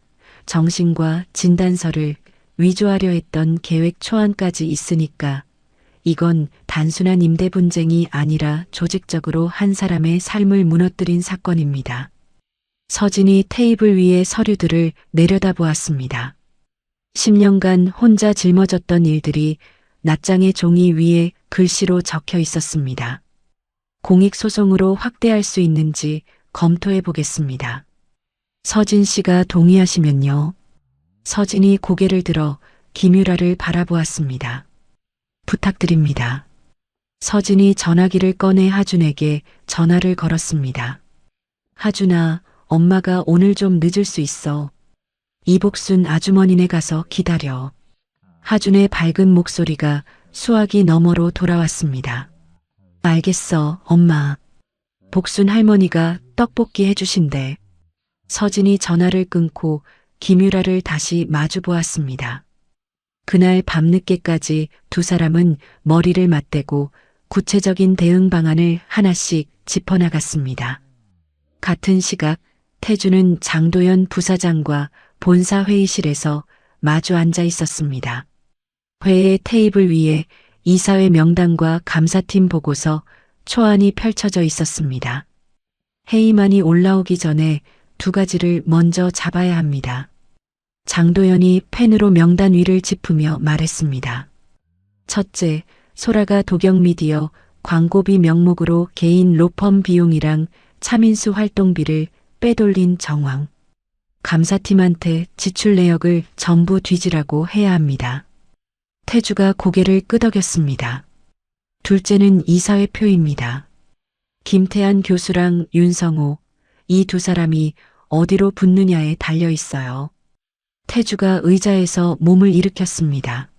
정신과 진단서를 위조하려 했던 계획 초안까지 있으니까 이건 단순한 임대 분쟁이 아니라 조직적으로 한 사람의 삶을 무너뜨린 사건입니다. 서진이 테이블 위의 서류들을 내려다보았습니다. 10년간 혼자 짊어졌던 일들이 낱장의 종이 위에 글씨로 적혀 있었습니다. 공익소송으로 확대할 수 있는지 검토해 보겠습니다. 서진 씨가 동의하시면요. 서진이 고개를 들어 김유라를 바라보았습니다. 부탁드립니다. 서진이 전화기를 꺼내 하준에게 전화를 걸었습니다. 하준아, 엄마가 오늘 좀 늦을 수 있어. 이복순 아주머니네 가서 기다려. 하준의 밝은 목소리가 수화기 너머로 돌아왔습니다. 알겠어, 엄마. 복순 할머니가 떡볶이 해주신대. 서진이 전화를 끊고 김유라를 다시 마주 보았습니다. 그날 밤늦게까지 두 사람은 머리를 맞대고 구체적인 대응 방안을 하나씩 짚어나갔습니다. 같은 시각 태주는 장도연 부사장과 본사 회의실에서 마주 앉아 있었습니다. 회의 테이블 위에 이사회 명단과 감사팀 보고서, 초안이 펼쳐져 있었습니다. 해임안이 올라오기 전에 두 가지를 먼저 잡아야 합니다. 장도연이 펜으로 명단 위를 짚으며 말했습니다. 첫째, 소라가 도경미디어 광고비 명목으로 개인 로펌 비용이랑 차민수 활동비를 빼돌린 정황. 감사팀한테 지출 내역을 전부 뒤지라고 해야 합니다. 태주가 고개를 끄덕였습니다. 둘째는 이사회표입니다. 김태한 교수랑 윤성호, 이 두 사람이 어디로 붙느냐에 달려 있어요. 태주가 의자에서 몸을 일으켰습니다.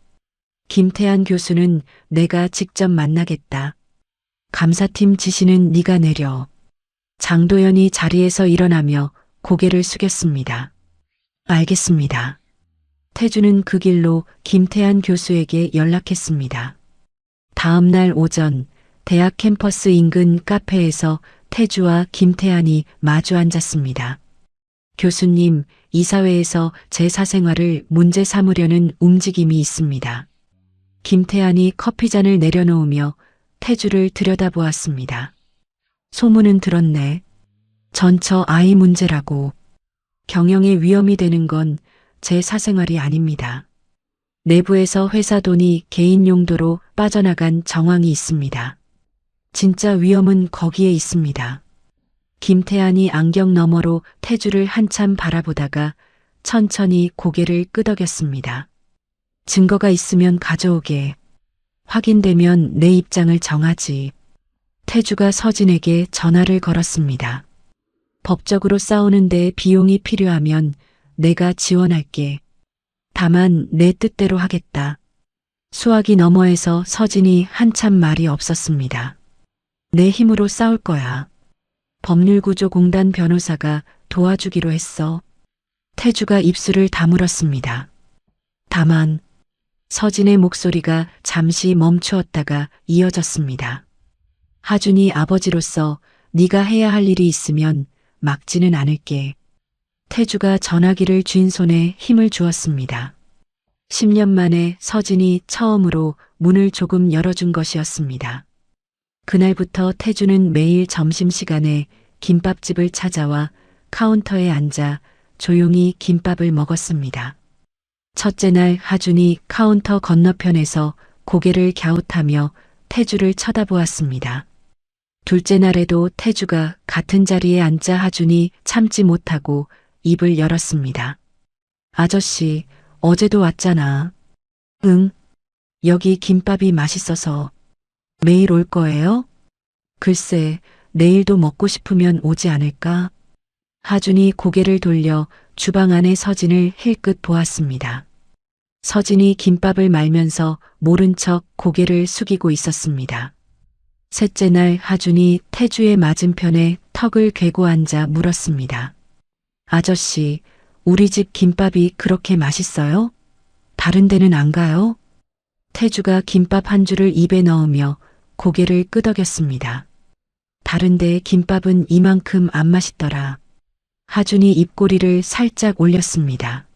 김태한 교수는 내가 직접 만나겠다. 감사팀 지시는 네가 내려. 장도연이 자리에서 일어나며 고개를 숙였습니다. 알겠습니다. 태주는 그 길로 김태한 교수에게 연락했습니다. 다음 날 오전 대학 캠퍼스 인근 카페에서 태주와 김태한이 마주 앉았습니다. 교수님, 이사회에서 제 사생활을 문제 삼으려는 움직임이 있습니다. 김태한이 커피잔을 내려놓으며 태주를 들여다보았습니다. 소문은 들었네. 전처 아이 문제라고. 경영에 위험이 되는 건 제 사생활이 아닙니다. 내부에서 회사 돈이 개인 용도로 빠져나간 정황이 있습니다. 진짜 위험은 거기에 있습니다. 김태한이 안경 너머로 태주를 한참 바라보다가 천천히 고개를 끄덕였습니다. 증거가 있으면 가져오게. 확인되면 내 입장을 정하지. 태주가 서진에게 전화를 걸었습니다. 법적으로 싸우는데 비용이 필요하면 내가 지원할게. 다만 내 뜻대로 하겠다. 수화기 너머에서 서진이 한참 말이 없었습니다. 내 힘으로 싸울 거야. 법률구조공단 변호사가 도와주기로 했어. 태주가 입술을 다물었습니다. 다만 서진의 목소리가 잠시 멈추었다가 이어졌습니다. 하준이 아버지로서 네가 해야 할 일이 있으면 막지는 않을게. 태주가 전화기를 쥔 손에 힘을 주었습니다. 10년 만에 서진이 처음으로 문을 조금 열어준 것이었습니다. 그날부터 태주는 매일 점심시간에 김밥집을 찾아와 카운터에 앉아 조용히 김밥을 먹었습니다. 첫째 날 하준이 카운터 건너편에서 고개를 갸웃하며 태주를 쳐다보았습니다. 둘째 날에도 태주가 같은 자리에 앉자 하준이 참지 못하고 입을 열었습니다. 아저씨, 어제도 왔잖아. 응. 여기 김밥이 맛있어서. 매일 올 거예요? 글쎄, 내일도 먹고 싶으면 오지 않을까? 하준이 고개를 돌려 주방 안의 서진을 힐끗 보았습니다. 서진이 김밥을 말면서 모른 척 고개를 숙이고 있었습니다. 셋째 날 하준이 태주의 맞은편에 턱을 괴고 앉아 물었습니다. 아저씨, 우리 집 김밥이 그렇게 맛있어요? 다른 데는 안 가요? 태주가 김밥 한 줄을 입에 넣으며 고개를 끄덕였습니다. 다른 데 김밥은 이만큼 안 맛있더라. 하준이 입꼬리를 살짝 올렸습니다.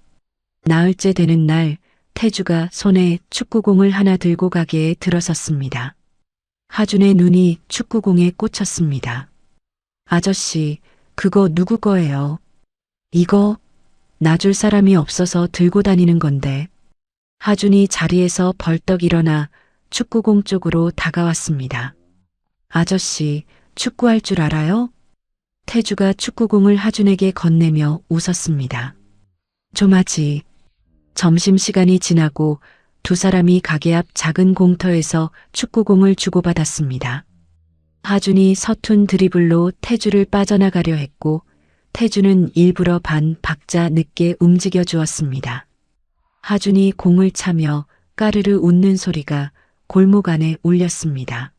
나흘째 되는 날 태주가 손에 축구공을 하나 들고 가게에 들어섰습니다. 하준의 눈이 축구공에 꽂혔습니다. 아저씨, 그거 누구 거예요? 이거 놔줄 사람이 없어서 들고 다니는 건데. 하준이 자리에서 벌떡 일어나 축구공 쪽으로 다가왔습니다. 아저씨, 축구할 줄 알아요? 태주가 축구공을 하준에게 건네며 웃었습니다. 좀 하지. 점심시간이 지나고 두 사람이 가게 앞 작은 공터에서 축구공을 주고받았습니다. 하준이 서툰 드리블로 태주를 빠져나가려 했고 태주는 일부러 반 박자 늦게 움직여 주었습니다. 하준이 공을 차며 까르르 웃는 소리가 골목 안에 울렸습니다.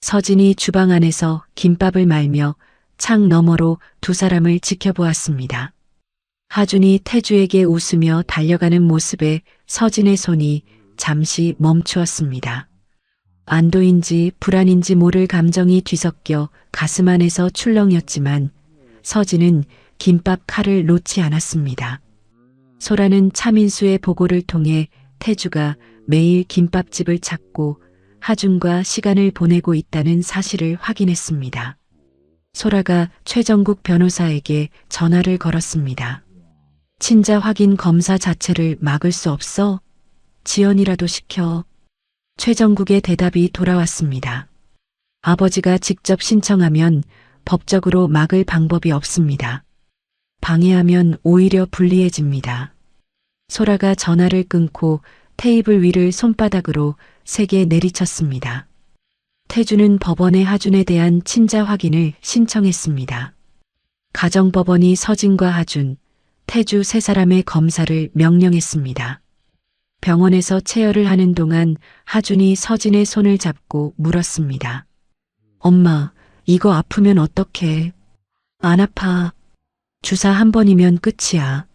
서진이 주방 안에서 김밥을 말며 창 너머로 두 사람을 지켜보았습니다. 하준이 태주에게 웃으며 달려가는 모습에 서진의 손이 잠시 멈추었습니다. 안도인지 불안인지 모를 감정이 뒤섞여 가슴 안에서 출렁였지만 서진은 김밥 칼을 놓지 않았습니다. 소라는 차민수의 보고를 통해 태주가 매일 김밥집을 찾고 하준과 시간을 보내고 있다는 사실을 확인했습니다. 소라가 최정국 변호사에게 전화를 걸었습니다. 친자 확인 검사 자체를 막을 수 없어? 지연이라도 시켜. 최정국의 대답이 돌아왔습니다. 아버지가 직접 신청하면 법적으로 막을 방법이 없습니다. 방해하면 오히려 불리해집니다. 소라가 전화를 끊고 테이블 위를 손바닥으로 세게 내리쳤습니다. 태주는 법원에 하준에 대한 친자 확인을 신청했습니다. 가정법원이 서진과 하준, 태주 세 사람의 검사를 명령했습니다. 병원에서 체열을 하는 동안 하준이 서진의 손을 잡고 물었습니다. 엄마, 이거 아프면 어떡해? 안 아파. 주사 한 번이면 끝이야.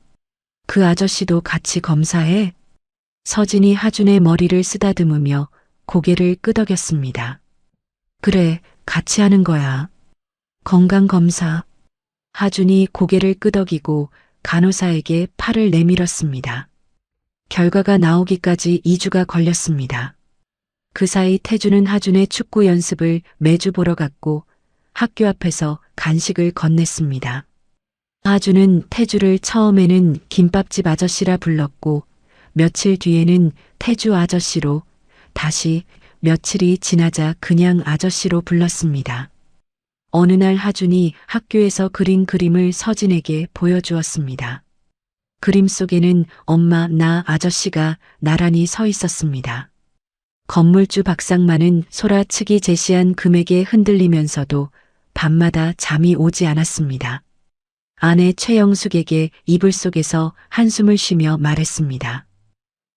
그 아저씨도 같이 검사해? 서진이 하준의 머리를 쓰다듬으며 고개를 끄덕였습니다. 그래, 같이 하는 거야. 건강검사. 하준이 고개를 끄덕이고 간호사에게 팔을 내밀었습니다. 결과가 나오기까지 2주가 걸렸습니다. 그 사이 태주는 하준의 축구 연습을 매주 보러 갔고 학교 앞에서 간식을 건넸습니다. 하준은 태주를 처음에는 김밥집 아저씨라 불렀고 며칠 뒤에는 태주 아저씨로, 다시 며칠이 지나자 그냥 아저씨로 불렀습니다. 어느 날 하준이 학교에서 그린 그림을 서진에게 보여주었습니다. 그림 속에는 엄마, 나, 아저씨가 나란히 서 있었습니다. 건물주 박상만은 소라 측이 제시한 금액에 흔들리면서도 밤마다 잠이 오지 않았습니다. 아내 최영숙에게 이불 속에서 한숨을 쉬며 말했습니다.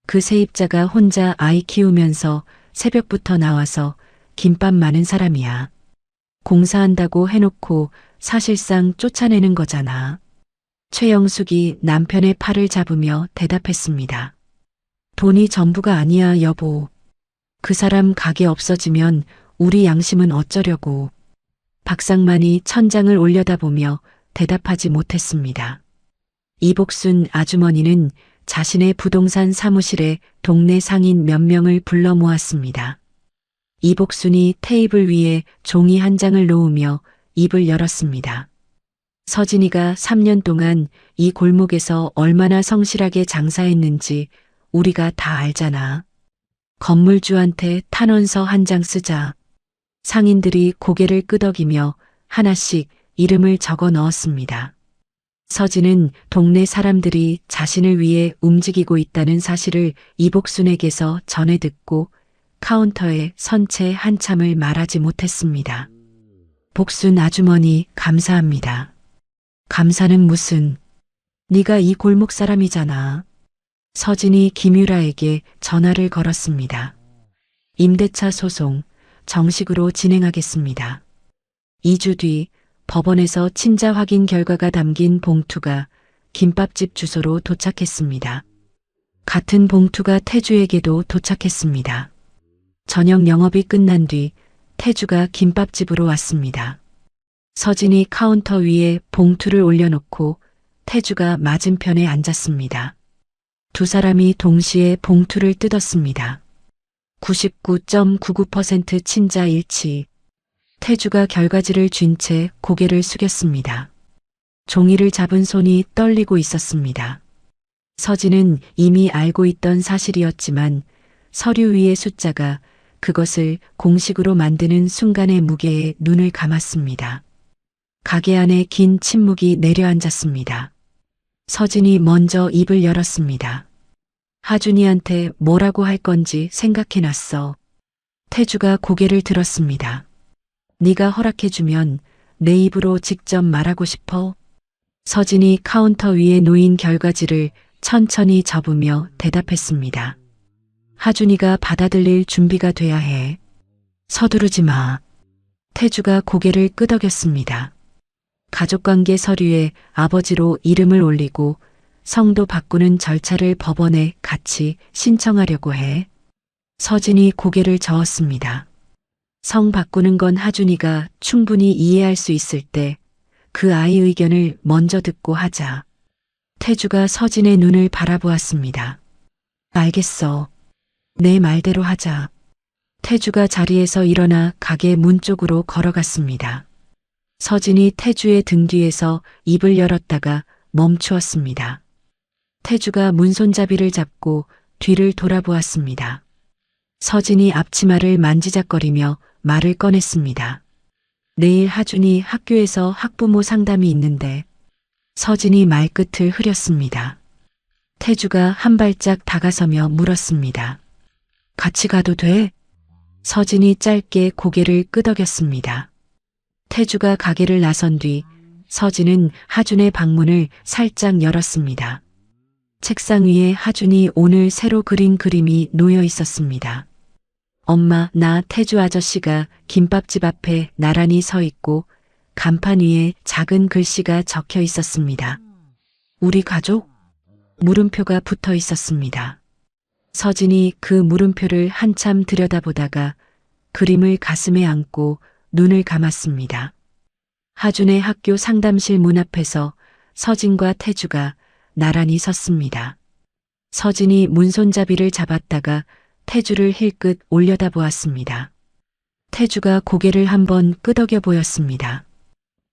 그 세입자가 혼자 아이 키우면서 새벽부터 나와서 김밥 많은 사람이야. 공사한다고 해놓고 사실상 쫓아내는 거잖아. 최영숙이 남편의 팔을 잡으며 대답했습니다. 돈이 전부가 아니야, 여보. 그 사람 가게 없어지면 우리 양심은 어쩌려고. 박상만이 천장을 올려다보며 대답하지 못했습니다. 이복순 아주머니는 자신의 부동산 사무실에 동네 상인 몇 명을 불러 모았습니다. 이복순이 테이블 위에 종이 한 장을 놓으며 입을 열었습니다. 서진이가 3년 동안 이 골목에서 얼마나 성실하게 장사했는지 우리가 다 알잖아. 건물주한테 탄원서 한 장 쓰자. 상인들이 고개를 끄덕이며 하나씩 이름을 적어 넣었습니다. 서진은 동네 사람들이 자신을 위해 움직이고 있다는 사실을 이복순에게서 전해 듣고 카운터에 선 채 한참을 말하지 못했습니다. 복순 아주머니 감사합니다. 감사는 무슨. 네가 이 골목 사람이잖아. 서진이 김유라에게 전화를 걸었습니다. 임대차 소송 정식으로 진행하겠습니다. 2주 뒤 법원에서 친자 확인 결과가 담긴 봉투가 김밥집 주소로 도착했습니다. 같은 봉투가 태주에게도 도착했습니다. 저녁 영업이 끝난 뒤 태주가 김밥집으로 왔습니다. 서진이 카운터 위에 봉투를 올려놓고 태주가 맞은편에 앉았습니다. 두 사람이 동시에 봉투를 뜯었습니다. 99.99% 친자 일치. 태주가 결과지를 쥔 채 고개를 숙였습니다. 종이를 잡은 손이 떨리고 있었습니다. 서진은 이미 알고 있던 사실이었지만 서류 위의 숫자가 그것을 공식으로 만드는 순간의 무게에 눈을 감았습니다. 가게 안에 긴 침묵이 내려앉았습니다. 서진이 먼저 입을 열었습니다. 하준이한테 뭐라고 할 건지 생각해놨어. 태주가 고개를 들었습니다. 네가 허락해주면 내 입으로 직접 말하고 싶어? 서진이 카운터 위에 놓인 결과지를 천천히 접으며 대답했습니다. 하준이가 받아들일 준비가 돼야 해. 서두르지 마. 태주가 고개를 끄덕였습니다. 가족관계 서류에 아버지로 이름을 올리고 성도 바꾸는 절차를 법원에 같이 신청하려고 해. 서진이 고개를 저었습니다. 성 바꾸는 건 하준이가 충분히 이해할 수 있을 때 그 아이 의견을 먼저 듣고 하자. 태주가 서진의 눈을 바라보았습니다. 알겠어. 내 말대로 하자. 태주가 자리에서 일어나 가게 문 쪽으로 걸어갔습니다. 서진이 태주의 등 뒤에서 입을 열었다가 멈추었습니다. 태주가 문손잡이를 잡고 뒤를 돌아보았습니다. 서진이 앞치마를 만지작거리며 말을 꺼냈습니다. 내일 하준이 학교에서 학부모 상담이 있는데. 서진이 말끝을 흐렸습니다. 태주가 한 발짝 다가서며 물었습니다. 같이 가도 돼? 서진이 짧게 고개를 끄덕였습니다. 태주가 가게를 나선 뒤 서진은 하준의 방문을 살짝 열었습니다. 책상 위에 하준이 오늘 새로 그린 그림이 놓여 있었습니다. 엄마, 나 태주 아저씨가 김밥집 앞에 나란히 서 있고 간판 위에 작은 글씨가 적혀 있었습니다. 우리 가족? 물음표가 붙어 있었습니다. 서진이 그 물음표를 한참 들여다보다가 그림을 가슴에 안고 눈을 감았습니다. 하준의 학교 상담실 문 앞에서 서진과 태주가 나란히 섰습니다. 서진이 문손잡이를 잡았다가 태주를 힐끗 올려다보았습니다. 태주가 고개를 한번 끄덕여 보였습니다.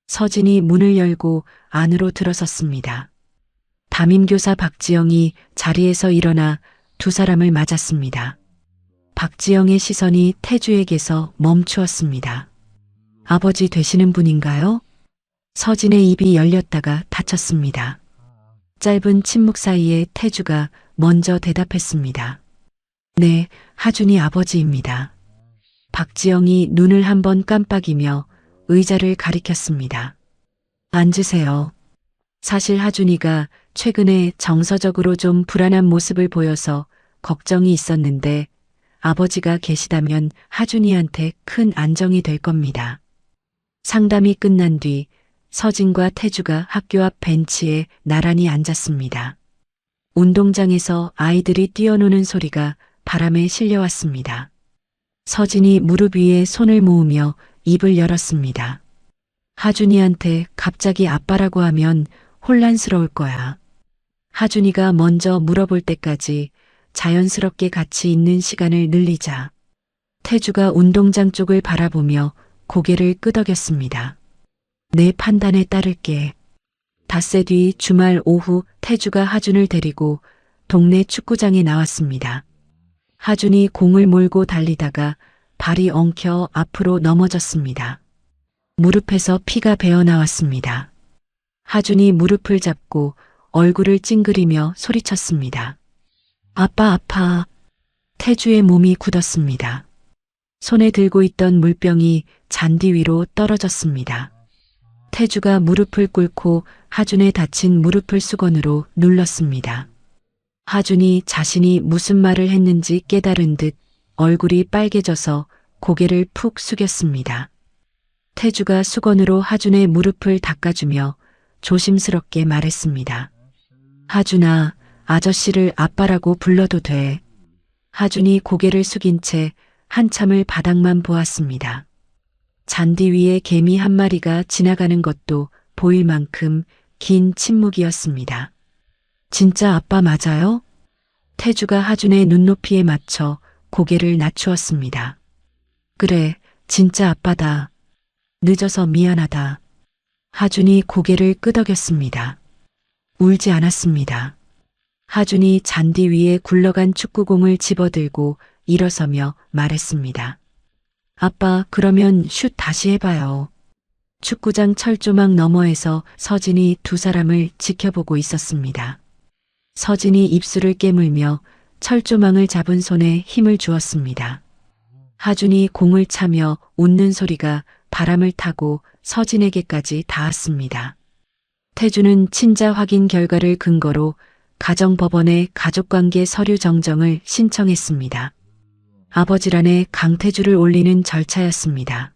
서진이 문을 열고 안으로 들어섰습니다. 담임교사 박지영이 자리에서 일어나 두 사람을 맞았습니다. 박지영의 시선이 태주에게서 멈추었습니다. 아버지 되시는 분인가요? 서진의 입이 열렸다가 닫혔습니다. 짧은 침묵 사이에 태주가 먼저 대답했습니다. 네, 하준이 아버지입니다. 박지영이 눈을 한번 깜빡이며 의자를 가리켰습니다. 앉으세요. 사실 하준이가 최근에 정서적으로 좀 불안한 모습을 보여서 걱정이 있었는데 아버지가 계시다면 하준이한테 큰 안정이 될 겁니다. 상담이 끝난 뒤 서진과 태주가 학교 앞 벤치에 나란히 앉았습니다. 운동장에서 아이들이 뛰어노는 소리가 바람에 실려왔습니다. 서진이 무릎 위에 손을 모으며 입을 열었습니다. 하준이한테 갑자기 아빠라고 하면 혼란스러울 거야. 하준이가 먼저 물어볼 때까지 자연스럽게 같이 있는 시간을 늘리자. 태주가 운동장 쪽을 바라보며 고개를 끄덕였습니다. 내 판단에 따를게. 닷새 뒤 주말 오후 태주가 하준을 데리고 동네 축구장에 나왔습니다. 하준이 공을 몰고 달리다가 발이 엉켜 앞으로 넘어졌습니다. 무릎에서 피가 배어나왔습니다. 하준이 무릎을 잡고 얼굴을 찡그리며 소리쳤습니다. 아빠 아파. 태주의 몸이 굳었습니다. 손에 들고 있던 물병이 잔디 위로 떨어졌습니다. 태주가 무릎을 꿇고 하준의 다친 무릎을 수건으로 눌렀습니다. 하준이 자신이 무슨 말을 했는지 깨달은 듯 얼굴이 빨개져서 고개를 푹 숙였습니다. 태주가 수건으로 하준의 무릎을 닦아주며 조심스럽게 말했습니다. 하준아, 아저씨를 아빠라고 불러도 돼. 하준이 고개를 숙인 채 한참을 바닥만 보았습니다. 잔디 위에 개미 한 마리가 지나가는 것도 보일 만큼 긴 침묵이었습니다. 진짜 아빠 맞아요? 태주가 하준의 눈높이에 맞춰 고개를 낮추었습니다. 그래, 진짜 아빠다. 늦어서 미안하다. 하준이 고개를 끄덕였습니다. 울지 않았습니다. 하준이 잔디 위에 굴러간 축구공을 집어들고 일어서며 말했습니다. 아빠, 그러면 슛 다시 해봐요. 축구장 철조망 너머에서 서진이 두 사람을 지켜보고 있었습니다. 서진이 입술을 깨물며 철조망을 잡은 손에 힘을 주었습니다. 하준이 공을 차며 웃는 소리가 바람을 타고 서진에게까지 닿았습니다. 태주는 친자 확인 결과를 근거로 가정법원에 가족관계 서류 정정을 신청했습니다. 아버지란에 강태주를 올리는 절차였습니다.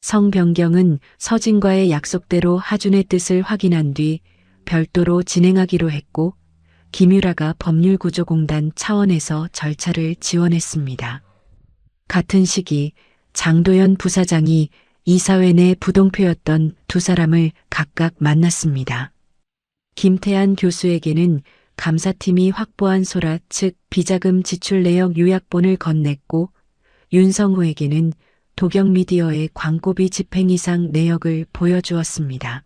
성 변경은 서진과의 약속대로 하준의 뜻을 확인한 뒤 별도로 진행하기로 했고 김유라가 법률구조공단 차원에서 절차를 지원했습니다. 같은 시기 장도연 부사장이 이사회 내 부동표였던 두 사람을 각각 만났습니다. 김태한 교수에게는 감사팀이 확보한 소라 측 비자금 지출 내역 요약본을 건넸고 윤성호에게는 도경미디어의 광고비 집행 이상 내역을 보여주었습니다.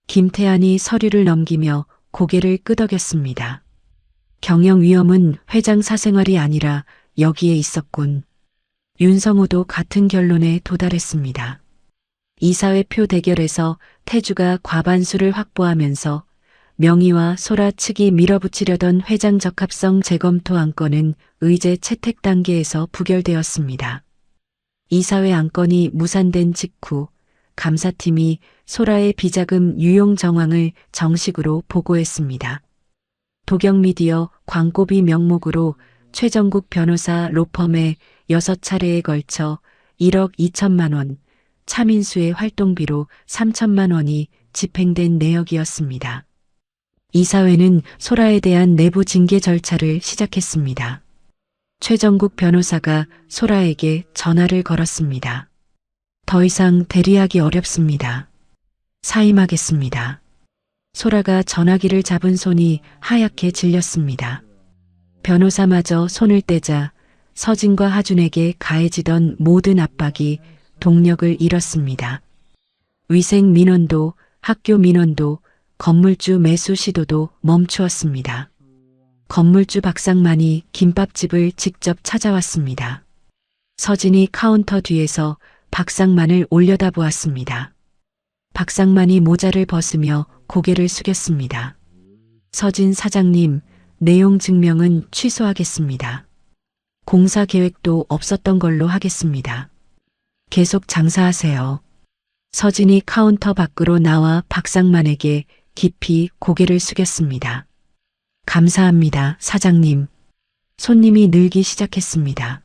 김태한이 서류를 넘기며 고개를 끄덕였습니다. 경영 위험은 회장 사생활이 아니라 여기에 있었군. 윤성호도 같은 결론에 도달했습니다. 이사회표 대결에서 태주가 과반수를 확보하면서 명의와 소라 측이 밀어붙이려던 회장 적합성 재검토 안건은 의제 채택 단계에서 부결되었습니다. 이사회 안건이 무산된 직후 감사팀이 소라의 비자금 유용 정황을 정식으로 보고했습니다. 도경미디어 광고비 명목으로 최정국 변호사 로펌에 6차례에 걸쳐 1억 2천만 원, 차민수의 활동비로 3천만 원이 집행된 내역이었습니다. 이사회는 소라에 대한 내부 징계 절차를 시작했습니다. 최정국 변호사가 소라에게 전화를 걸었습니다. 더 이상 대리하기 어렵습니다. 사임하겠습니다. 소라가 전화기를 잡은 손이 하얗게 질렸습니다. 변호사마저 손을 떼자 서진과 하준에게 가해지던 모든 압박이 동력을 잃었습니다. 위생 민원도 학교 민원도 건물주 매수 시도도 멈추었습니다. 건물주 박상만이 김밥집을 직접 찾아왔습니다. 서진이 카운터 뒤에서 박상만을 올려다보았습니다. 박상만이 모자를 벗으며 고개를 숙였습니다. 서진 사장님, 내용 증명은 취소하겠습니다. 공사 계획도 없었던 걸로 하겠습니다. 계속 장사하세요. 서진이 카운터 밖으로 나와 박상만에게 깊이 고개를 숙였습니다. 감사합니다, 사장님. 손님이 늘기 시작했습니다.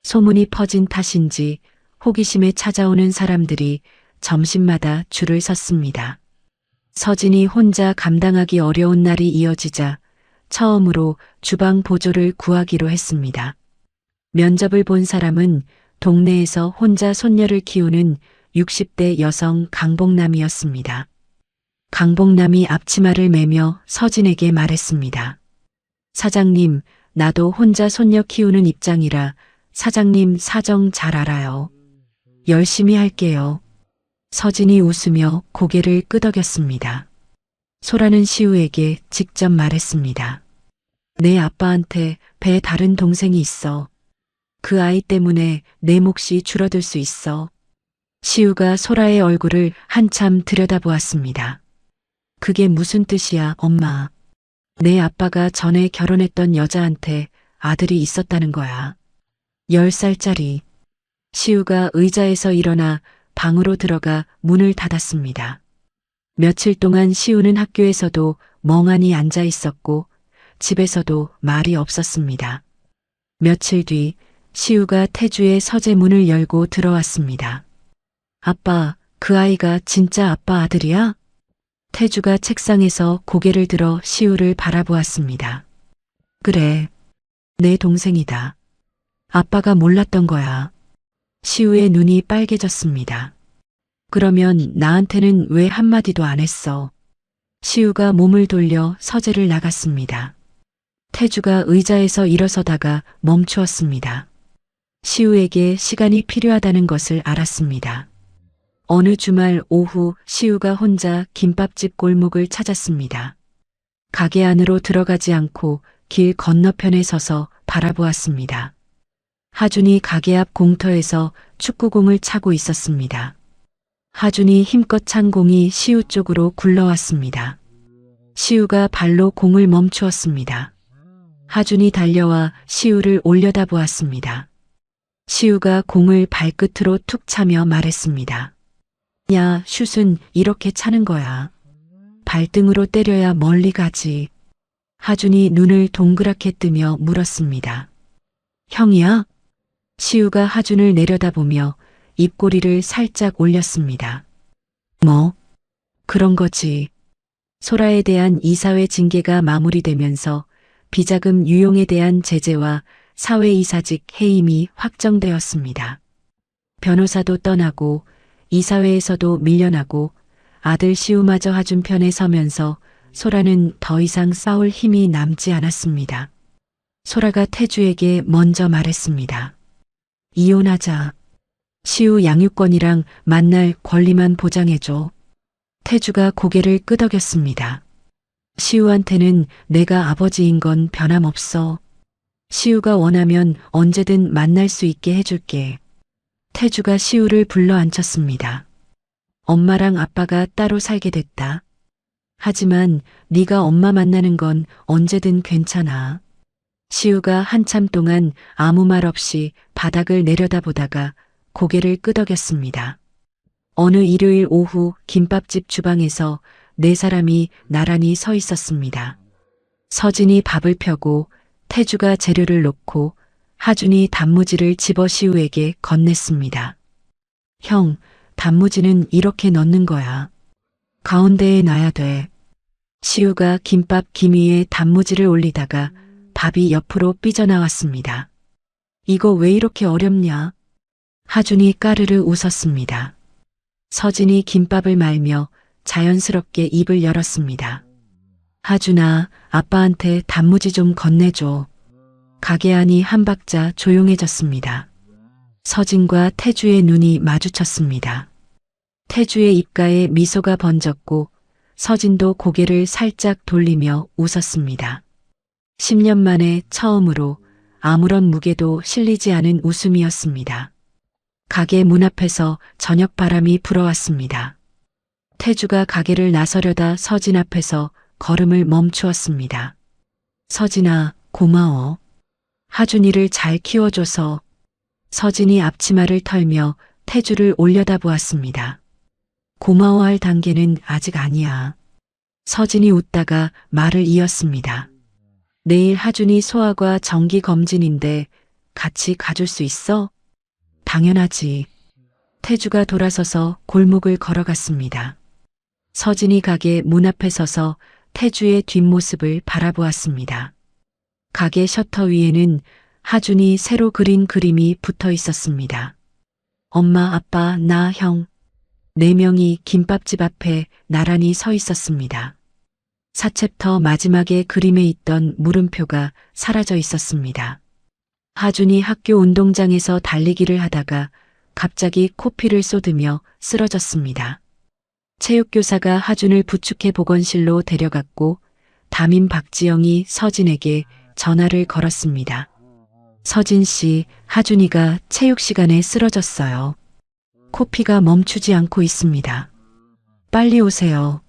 소문이 퍼진 탓인지 호기심에 찾아오는 사람들이 점심마다 줄을 섰습니다. 서진이 혼자 감당하기 어려운 날이 이어지자 처음으로 주방 보조를 구하기로 했습니다. 면접을 본 사람은 동네에서 혼자 손녀를 키우는 60대 여성 강복남이었습니다. 강복남이 앞치마를 매며 서진에게 말했습니다. 사장님, 나도 혼자 손녀 키우는 입장이라 사장님 사정 잘 알아요. 열심히 할게요. 서진이 웃으며 고개를 끄덕였습니다. 소라는 시우에게 직접 말했습니다. 내 아빠한테 배 다른 동생이 있어. 그 아이 때문에 내 몫이 줄어들 수 있어. 시우가 소라의 얼굴을 한참 들여다보았습니다. 그게 무슨 뜻이야, 엄마. 내 아빠가 전에 결혼했던 여자한테 아들이 있었다는 거야. 10살짜리. 시우가 의자에서 일어나 방으로 들어가 문을 닫았습니다. 며칠 동안 시우는 학교에서도 멍하니 앉아 있었고 집에서도 말이 없었습니다. 며칠 뒤 시우가 태주의 서재문을 열고 들어왔습니다. 아빠, 그 아이가 진짜 아빠 아들이야? 태주가 책상에서 고개를 들어 시우를 바라보았습니다. 그래, 내 동생이다. 아빠가 몰랐던 거야. 시우의 눈이 빨개졌습니다. 그러면 나한테는 왜 한마디도 안 했어? 시우가 몸을 돌려 서재를 나갔습니다. 태주가 의자에서 일어서다가 멈추었습니다. 시우에게 시간이 필요하다는 것을 알았습니다. 어느 주말 오후 시우가 혼자 김밥집 골목을 찾았습니다. 가게 안으로 들어가지 않고 길 건너편에 서서 바라보았습니다. 하준이 가게 앞 공터에서 축구공을 차고 있었습니다. 하준이 힘껏 찬 공이 시우 쪽으로 굴러왔습니다. 시우가 발로 공을 멈추었습니다. 하준이 달려와 시우를 올려다보았습니다. 시우가 공을 발끝으로 툭 차며 말했습니다. 야, 슛은 이렇게 차는 거야. 발등으로 때려야 멀리 가지. 하준이 눈을 동그랗게 뜨며 물었습니다. 형이야? 시우가 하준을 내려다보며 입꼬리를 살짝 올렸습니다. 뭐? 그런 거지. 소라에 대한 이사회 징계가 마무리되면서 비자금 유용에 대한 제재와 사회이사직 해임이 확정되었습니다. 변호사도 떠나고 이사회에서도 밀려나고 아들 시우마저 하준 편에 서면서 소라는 더 이상 싸울 힘이 남지 않았습니다. 소라가 태주에게 먼저 말했습니다. 이혼하자. 시우 양육권이랑 만날 권리만 보장해줘. 태주가 고개를 끄덕였습니다. 시우한테는 내가 아버지인 건 변함없어. 시우가 원하면 언제든 만날 수 있게 해줄게. 태주가 시우를 불러 앉혔습니다. 엄마랑 아빠가 따로 살게 됐다. 하지만 네가 엄마 만나는 건 언제든 괜찮아. 시우가 한참 동안 아무 말 없이 바닥을 내려다보다가 고개를 끄덕였습니다. 어느 일요일 오후 김밥집 주방에서 네 사람이 나란히 서 있었습니다. 서진이 밥을 펴고 태주가 재료를 놓고 하준이 단무지를 집어 시우에게 건넸습니다. 형, 단무지는 이렇게 넣는 거야. 가운데에 놔야 돼. 시우가 김밥 김 위에 단무지를 올리다가 밥이 옆으로 삐져나왔습니다. 이거 왜 이렇게 어렵냐? 하준이 까르르 웃었습니다. 서진이 김밥을 말며 자연스럽게 입을 열었습니다. 하준아, 아빠한테 단무지 좀 건네줘. 가게 안이 한 박자 조용해졌습니다. 서진과 태주의 눈이 마주쳤습니다. 태주의 입가에 미소가 번졌고 서진도 고개를 살짝 돌리며 웃었습니다. 10년 만에 처음으로 아무런 무게도 실리지 않은 웃음이었습니다. 가게 문 앞에서 저녁 바람이 불어왔습니다. 태주가 가게를 나서려다 서진 앞에서 걸음을 멈추었습니다. 서진아, 고마워. 하준이를 잘 키워줘서. 서진이 앞치마를 털며 태주를 올려다보았습니다. 고마워할 단계는 아직 아니야. 서진이 웃다가 말을 이었습니다. 내일 하준이 소아과 정기 검진인데 같이 가줄 수 있어? 당연하지. 태주가 돌아서서 골목을 걸어갔습니다. 서진이 가게 문 앞에 서서 태주의 뒷모습을 바라보았습니다. 가게 셔터 위에는 하준이 새로 그린 그림이 붙어 있었습니다. 엄마, 아빠, 나, 형. 4명이 김밥집 앞에 나란히 서 있었습니다. 4챕터 마지막에 그림에 있던 물음표가 사라져 있었습니다. 하준이 학교 운동장에서 달리기를 하다가 갑자기 코피를 쏟으며 쓰러졌습니다. 체육교사가 하준을 부축해 보건실로 데려갔고 담임 박지영이 서진에게 전화를 걸었습니다. 서진 씨, 하준이가 체육 시간에 쓰러졌어요. 코피가 멈추지 않고 있습니다. 빨리 오세요.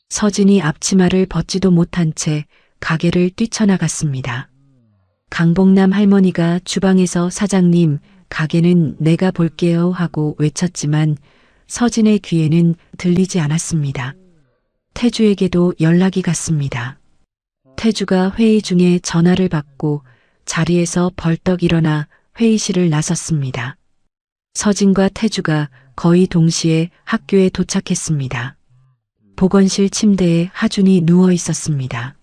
서진이 앞치마를 벗지도 못한 채 가게를 뛰쳐나갔습니다. 강복남 할머니가 주방에서 사장님, 가게는 내가 볼게요 하고 외쳤지만 서진의 귀에는 들리지 않았습니다. 태주에게도 연락이 갔습니다. 태주가 회의 중에 전화를 받고 자리에서 벌떡 일어나 회의실을 나섰습니다. 서진과 태주가 거의 동시에 학교에 도착했습니다. 보건실 침대에 하준이 누워 있었습니다.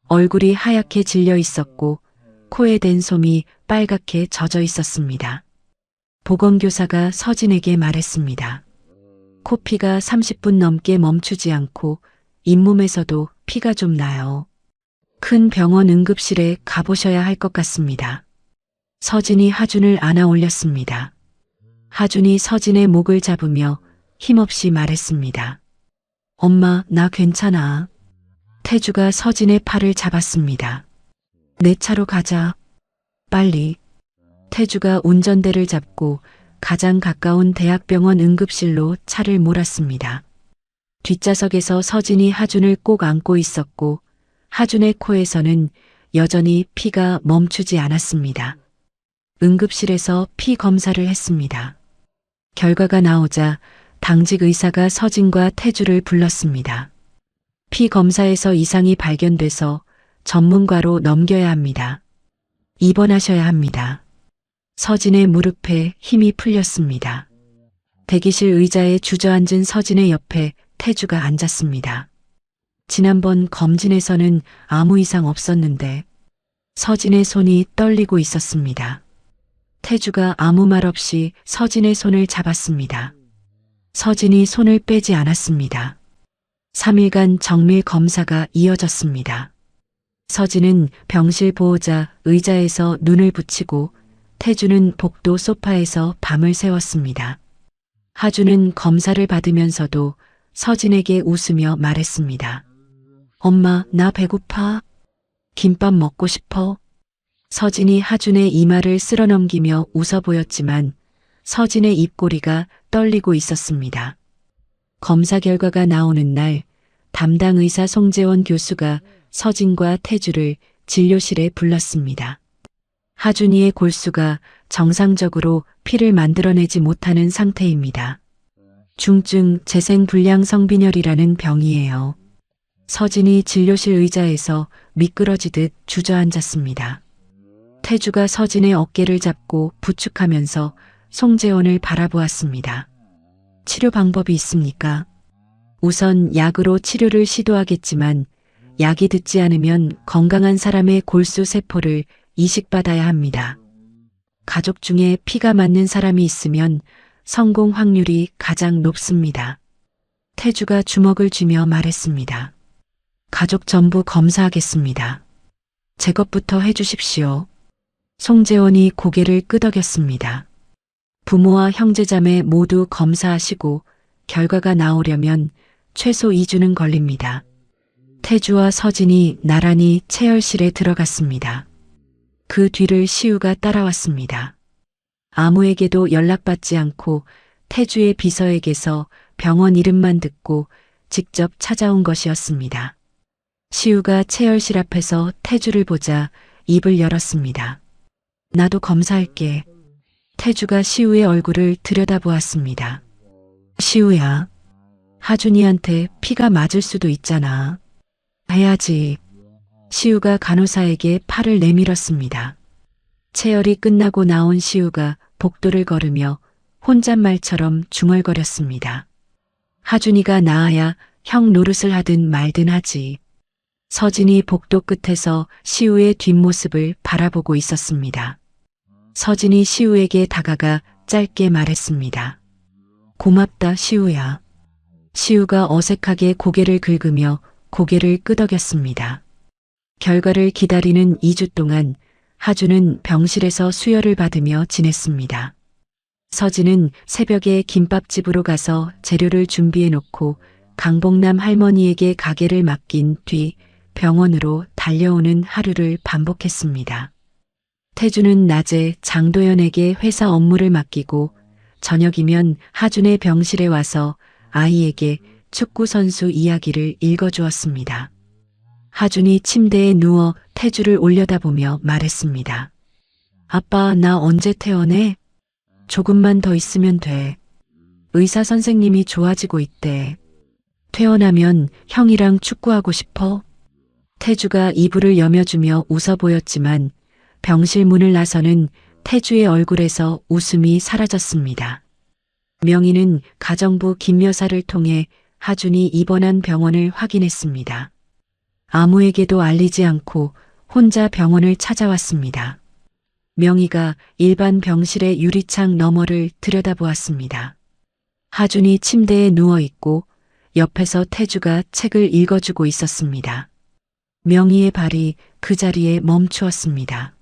얼굴이 하얗게 질려 있었고 코에 댄 솜이 빨갛게 젖어 있었습니다. 보건교사가 서진에게 말했습니다. 코피가 30분 넘게 멈추지 않고 잇몸에서도 피가 좀 나요. 큰 병원 응급실에 가보셔야 할 것 같습니다. 서진이 하준을 안아 올렸습니다. 하준이 서진의 목을 잡으며 힘없이 말했습니다. 엄마, 나 괜찮아. 태주가 서진의 팔을 잡았습니다. 내 차로 가자. 빨리. 태주가 운전대를 잡고 가장 가까운 대학병원 응급실로 차를 몰았습니다. 뒷좌석에서 서진이 하준을 꼭 안고 있었고 하준의 코에서는 여전히 피가 멈추지 않았습니다. 응급실에서 피 검사를 했습니다. 결과가 나오자 당직 의사가 서진과 태주를 불렀습니다. 피 검사에서 이상이 발견돼서 전문가로 넘겨야 합니다. 입원하셔야 합니다. 서진의 무릎에 힘이 풀렸습니다. 대기실 의자에 주저앉은 서진의 옆에 태주가 앉았습니다. 지난번 검진에서는 아무 이상 없었는데 서진의 손이 떨리고 있었습니다. 태주가 아무 말 없이 서진의 손을 잡았습니다. 서진이 손을 빼지 않았습니다. 3일간 정밀 검사가 이어졌습니다. 서진은 병실 보호자 의자에서 눈을 붙이고 태주는 복도 소파에서 밤을 새웠습니다. 하준은 검사를 받으면서도 서진에게 웃으며 말했습니다. 엄마, 나 배고파. 김밥 먹고 싶어. 서진이 하준의 이마를 쓸어넘기며 웃어 보였지만 서진의 입꼬리가 떨리고 있었습니다. 검사 결과가 나오는 날 담당 의사 송재원 교수가 서진과 태주를 진료실에 불렀습니다. 하준이의 골수가 정상적으로 피를 만들어내지 못하는 상태입니다. 중증 재생불량 성빈혈이라는 병이에요. 서진이 진료실 의자에서 미끄러지듯 주저앉았습니다. 태주가 서진의 어깨를 잡고 부축하면서 송재원을 바라보았습니다. 치료 방법이 있습니까? 우선 약으로 치료를 시도하겠지만 약이 듣지 않으면 건강한 사람의 골수 세포를 이식받아야 합니다. 가족 중에 피가 맞는 사람이 있으면 성공 확률이 가장 높습니다. 태주가 주먹을 쥐며 말했습니다. 가족 전부 검사하겠습니다. 제 것부터 해주십시오. 송재원이 고개를 끄덕였습니다. 부모와 형제자매 모두 검사하시고 결과가 나오려면 최소 2주는 걸립니다. 태주와 서진이 나란히 체열실에 들어갔습니다. 그 뒤를 시우가 따라왔습니다. 아무에게도 연락받지 않고 태주의 비서에게서 병원 이름만 듣고 직접 찾아온 것이었습니다. 시우가 체열실 앞에서 태주를 보자 입을 열었습니다. 나도 검사할게. 태주가 시우의 얼굴을 들여다보았습니다. 시우야, 하준이한테 피가 맞을 수도 있잖아. 해야지. 시우가 간호사에게 팔을 내밀었습니다. 체열이 끝나고 나온 시우가 복도를 걸으며 혼잣말처럼 중얼거렸습니다. 하준이가 나아야 형 노릇을 하든 말든 하지. 서진이 복도 끝에서 시우의 뒷모습을 바라보고 있었습니다. 서진이 시우에게 다가가 짧게 말했습니다. 고맙다, 시우야. 시우가 어색하게 고개를 긁으며 고개를 끄덕였습니다. 결과를 기다리는 2주 동안 하준은 병실에서 수혈을 받으며 지냈습니다. 서진은 새벽에 김밥집으로 가서 재료를 준비해 놓고 강복남 할머니에게 가게를 맡긴 뒤 병원으로 달려오는 하루를 반복했습니다. 태주는 낮에 장도연에게 회사 업무를 맡기고 저녁이면 하준의 병실에 와서 아이에게 축구선수 이야기를 읽어주었습니다. 하준이 침대에 누워 태주를 올려다보며 말했습니다. 아빠, 나 언제 퇴원해? 조금만 더 있으면 돼. 의사 선생님이 좋아지고 있대. 퇴원하면 형이랑 축구하고 싶어? 태주가 이불을 여며주며 웃어 보였지만 병실 문을 나서는 태주의 얼굴에서 웃음이 사라졌습니다. 명희는 가정부 김 여사를 통해 하준이 입원한 병원을 확인했습니다. 아무에게도 알리지 않고 혼자 병원을 찾아왔습니다. 명희가 일반 병실의 유리창 너머를 들여다보았습니다. 하준이 침대에 누워있고 옆에서 태주가 책을 읽어주고 있었습니다. 명희의 발이 그 자리에 멈추었습니다.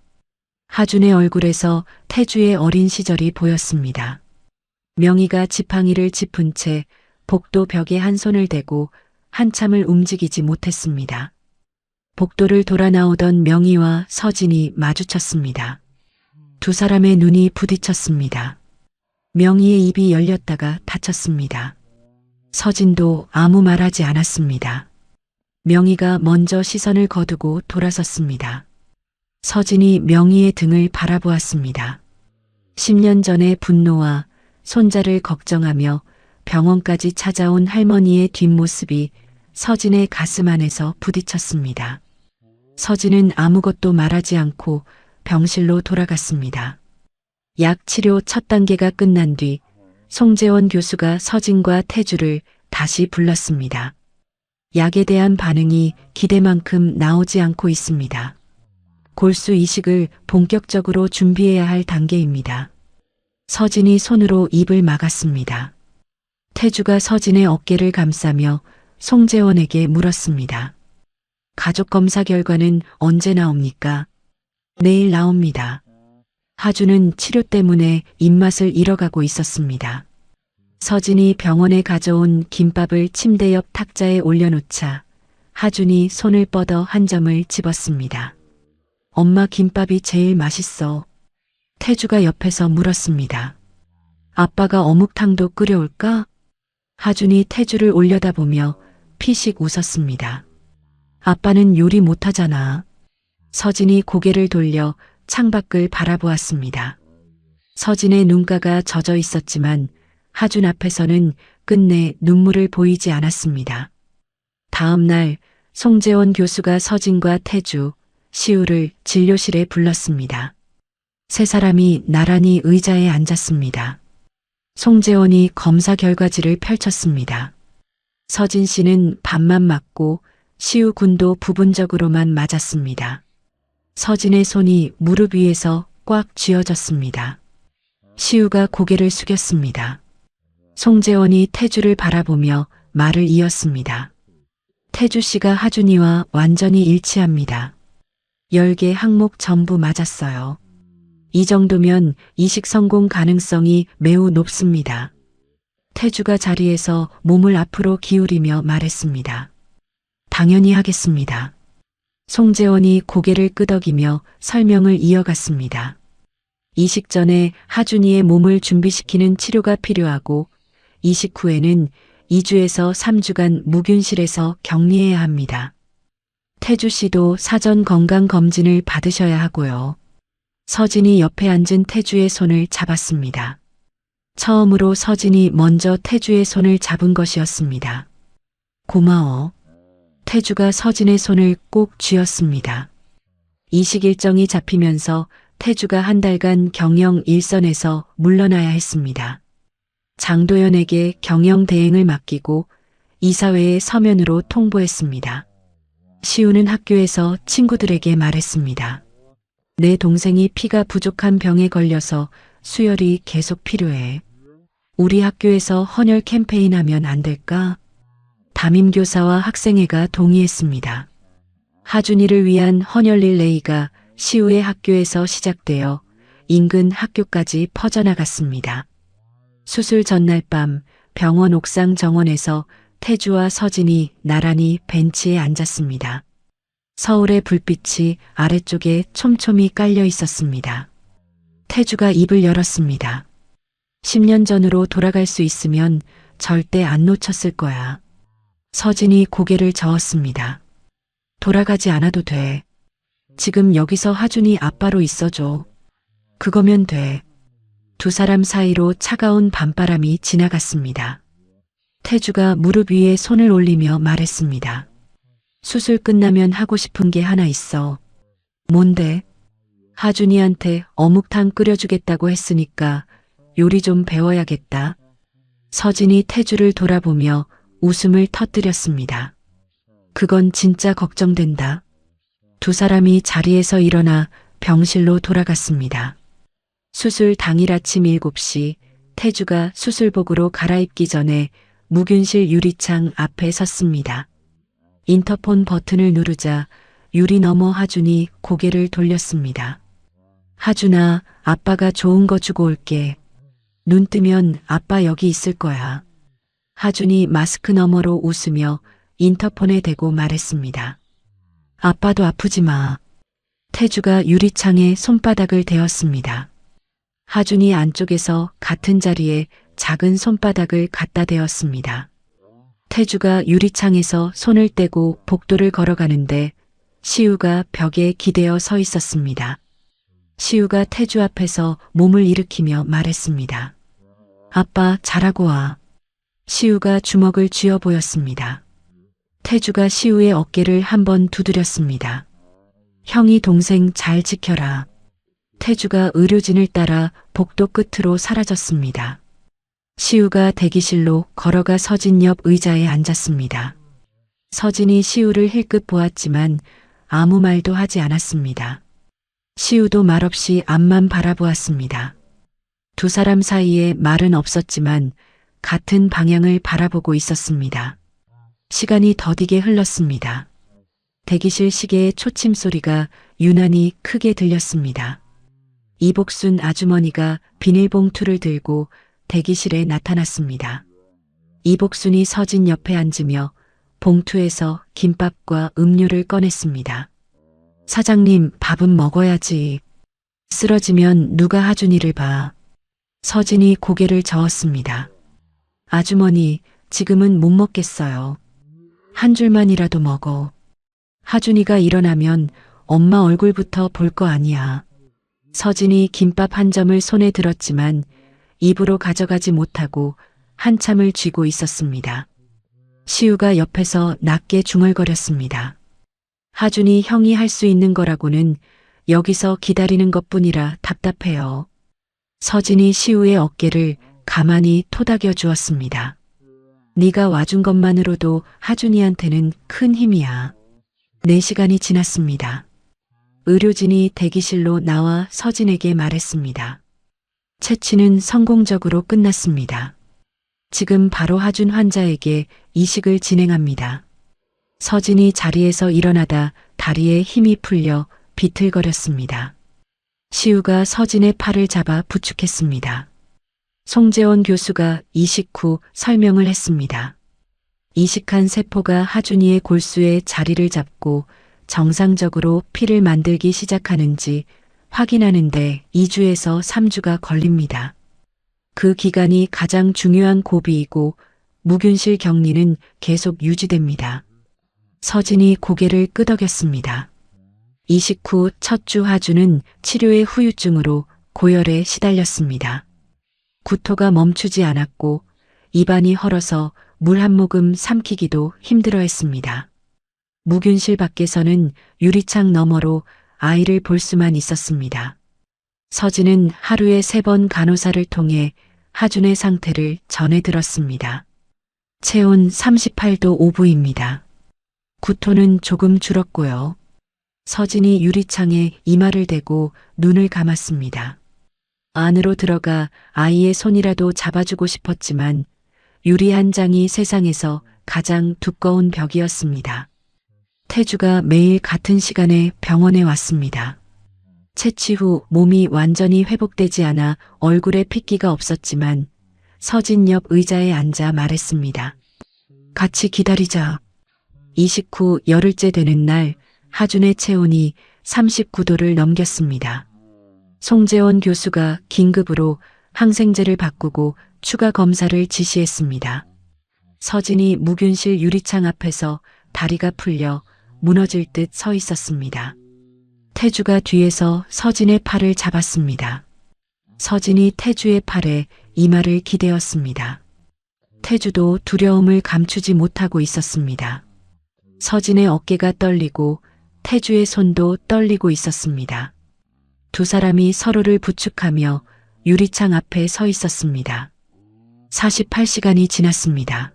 하준의 얼굴에서 태주의 어린 시절이 보였습니다. 명희가 지팡이를 짚은 채 복도 벽에 한 손을 대고 한참을 움직이지 못했습니다. 복도를 돌아 나오던 명희와 서진이 마주쳤습니다. 두 사람의 눈이 부딪혔습니다. 명희의 입이 열렸다가 닫혔습니다. 서진도 아무 말하지 않았습니다. 명희가 먼저 시선을 거두고 돌아섰습니다. 서진이 명희의 등을 바라보았습니다. 10년 전의 분노와 손자를 걱정하며 병원까지 찾아온 할머니의 뒷모습이 서진의 가슴 안에서 부딪혔습니다. 서진은 아무것도 말하지 않고 병실로 돌아갔습니다. 약 치료 첫 단계가 끝난 뒤 송재원 교수가 서진과 태주를 다시 불렀습니다. 약에 대한 반응이 기대만큼 나오지 않고 있습니다. 골수 이식을 본격적으로 준비해야 할 단계입니다. 서진이 손으로 입을 막았습니다. 태주가 서진의 어깨를 감싸며 송재원에게 물었습니다. 가족 검사 결과는 언제 나옵니까? 내일 나옵니다. 하준은 치료 때문에 입맛을 잃어가고 있었습니다. 서진이 병원에 가져온 김밥을 침대 옆 탁자에 올려놓자 하준이 손을 뻗어 한 점을 집었습니다. 엄마 김밥이 제일 맛있어. 태주가 옆에서 물었습니다. 아빠가 어묵탕도 끓여올까? 하준이 태주를 올려다보며 피식 웃었습니다. 아빠는 요리 못하잖아. 서진이 고개를 돌려 창밖을 바라보았습니다. 서진의 눈가가 젖어 있었지만 하준 앞에서는 끝내 눈물을 보이지 않았습니다. 다음 날 송재원 교수가 서진과 태주, 시우를 진료실에 불렀습니다. 세 사람이 나란히 의자에 앉았습니다. 송재원이 검사 결과지를 펼쳤습니다. 서진 씨는 반만 맞고 시우 군도 부분적으로만 맞았습니다. 서진의 손이 무릎 위에서 꽉 쥐어졌습니다. 시우가 고개를 숙였습니다. 송재원이 태주를 바라보며 말을 이었습니다. 태주 씨가 하준이와 완전히 일치합니다. 10개 항목 전부 맞았어요. 이 정도면 이식 성공 가능성이 매우 높습니다. 태주가 자리에서 몸을 앞으로 기울이며 말했습니다. 당연히 하겠습니다. 송재원이 고개를 끄덕이며 설명을 이어갔습니다. 이식 전에 하준이의 몸을 준비시키는 치료가 필요하고 이식 후에는 2주에서 3주간 무균실에서 격리해야 합니다. 태주 씨도 사전 건강 검진을 받으셔야 하고요. 서진이 옆에 앉은 태주의 손을 잡았습니다. 처음으로 서진이 먼저 태주의 손을 잡은 것이었습니다. 고마워. 태주가 서진의 손을 꼭 쥐었습니다. 이식 일정이 잡히면서 태주가 한 달간 경영 일선에서 물러나야 했습니다. 장도연에게 경영 대행을 맡기고 이사회에 서면으로 통보했습니다. 시우는 학교에서 친구들에게 말했습니다. 내 동생이 피가 부족한 병에 걸려서 수혈이 계속 필요해. 우리 학교에서 헌혈 캠페인 하면 안 될까? 담임교사와 학생회가 동의했습니다. 하준이를 위한 헌혈 릴레이가 시우의 학교에서 시작되어 인근 학교까지 퍼져나갔습니다. 수술 전날 밤 병원 옥상 정원에서 태주와 서진이 나란히 벤치에 앉았습니다. 서울의 불빛이 아래쪽에 촘촘히 깔려 있었습니다. 태주가 입을 열었습니다. 10년 전으로 돌아갈 수 있으면 절대 안 놓쳤을 거야. 서진이 고개를 저었습니다. 돌아가지 않아도 돼. 지금 여기서 하준이 아빠로 있어줘. 그거면 돼. 두 사람 사이로 차가운 밤바람이 지나갔습니다. 태주가 무릎 위에 손을 올리며 말했습니다. 수술 끝나면 하고 싶은 게 하나 있어. 뭔데? 하준이한테 어묵탕 끓여주겠다고 했으니까 요리 좀 배워야겠다. 서진이 태주를 돌아보며 웃음을 터뜨렸습니다. 그건 진짜 걱정된다. 두 사람이 자리에서 일어나 병실로 돌아갔습니다. 수술 당일 아침 7시 태주가 수술복으로 갈아입기 전에 무균실 유리창 앞에 섰습니다. 인터폰 버튼을 누르자 유리 너머 하준이 고개를 돌렸습니다. 하준아, 아빠가 좋은 거 주고 올게. 눈 뜨면 아빠 여기 있을 거야. 하준이 마스크 너머로 웃으며 인터폰에 대고 말했습니다. 아빠도 아프지 마. 태주가 유리창에 손바닥을 대었습니다. 하준이 안쪽에서 같은 자리에 작은 손바닥을 갖다 대었습니다. 태주가 유리창에서 손을 떼고 복도를 걸어가는데 시우가 벽에 기대어 서 있었습니다. 시우가 태주 앞에서 몸을 일으키며 말했습니다. 아빠, 잘하고 와. 시우가 주먹을 쥐어 보였습니다. 태주가 시우의 어깨를 한번 두드렸습니다. 형이 동생 잘 지켜라. 태주가 의료진을 따라 복도 끝으로 사라졌습니다. 시우가 대기실로 걸어가 서진 옆 의자에 앉았습니다. 서진이 시우를 힐끗 보았지만 아무 말도 하지 않았습니다. 시우도 말없이 앞만 바라보았습니다. 두 사람 사이에 말은 없었지만 같은 방향을 바라보고 있었습니다. 시간이 더디게 흘렀습니다. 대기실 시계의 초침 소리가 유난히 크게 들렸습니다. 이복순 아주머니가 비닐봉투를 들고 대기실에 나타났습니다. 이복순이 서진 옆에 앉으며 봉투에서 김밥과 음료를 꺼냈습니다. 사장님, 밥은 먹어야지. 쓰러지면 누가 하준이를 봐. 서진이 고개를 저었습니다. 아주머니, 지금은 못 먹겠어요. 한 줄만이라도 먹어. 하준이가 일어나면 엄마 얼굴부터 볼 거 아니야. 서진이 김밥 한 점을 손에 들었지만 입으로 가져가지 못하고 한참을 쥐고 있었습니다. 시우가 옆에서 낮게 중얼거렸습니다. 하준이 형이 할 수 있는 거라고는 여기서 기다리는 것뿐이라 답답해요. 서진이 시우의 어깨를 가만히 토닥여 주었습니다. 네가 와준 것만으로도 하준이한테는 큰 힘이야. 4시간이 지났습니다. 의료진이 대기실로 나와 서진에게 말했습니다. 채취는 성공적으로 끝났습니다. 지금 바로 하준 환자에게 이식을 진행합니다. 서진이 자리에서 일어나다 다리에 힘이 풀려 비틀거렸습니다. 시우가 서진의 팔을 잡아 부축했습니다. 송재원 교수가 이식 후 설명을 했습니다. 이식한 세포가 하준이의 골수에 자리를 잡고 정상적으로 피를 만들기 시작하는지 확인하는데 2주에서 3주가 걸립니다. 그 기간이 가장 중요한 고비이고 무균실 격리는 계속 유지됩니다. 서진이 고개를 끄덕였습니다. 이식 후 첫 주 하준은 치료의 후유증으로 고열에 시달렸습니다. 구토가 멈추지 않았고 입안이 헐어서 물 한 모금 삼키기도 힘들어했습니다. 무균실 밖에서는 유리창 너머로 아이를 볼 수만 있었습니다. 서진은 하루에 3번 간호사를 통해 하준의 상태를 전해 들었습니다. 체온 38도 5부입니다. 구토는 조금 줄었고요. 서진이 유리창에 이마를 대고 눈을 감았습니다. 안으로 들어가 아이의 손이라도 잡아주고 싶었지만 유리 한 장이 세상에서 가장 두꺼운 벽이었습니다. 태주가 매일 같은 시간에 병원에 왔습니다. 채취 후 몸이 완전히 회복되지 않아 얼굴에 핏기가 없었지만 서진 옆 의자에 앉아 말했습니다. 같이 기다리자. 이식 후 열흘째 되는 날 하준의 체온이 39도를 넘겼습니다. 송재원 교수가 긴급으로 항생제를 바꾸고 추가 검사를 지시했습니다. 서진이 무균실 유리창 앞에서 다리가 풀려 무너질 듯 서 있었습니다. 태주가 뒤에서 서진의 팔을 잡았습니다. 서진이 태주의 팔에 이마를 기대었습니다. 태주도 두려움을 감추지 못하고 있었습니다. 서진의 어깨가 떨리고 태주의 손도 떨리고 있었습니다. 두 사람이 서로를 부축하며 유리창 앞에 서 있었습니다. 48시간이 지났습니다.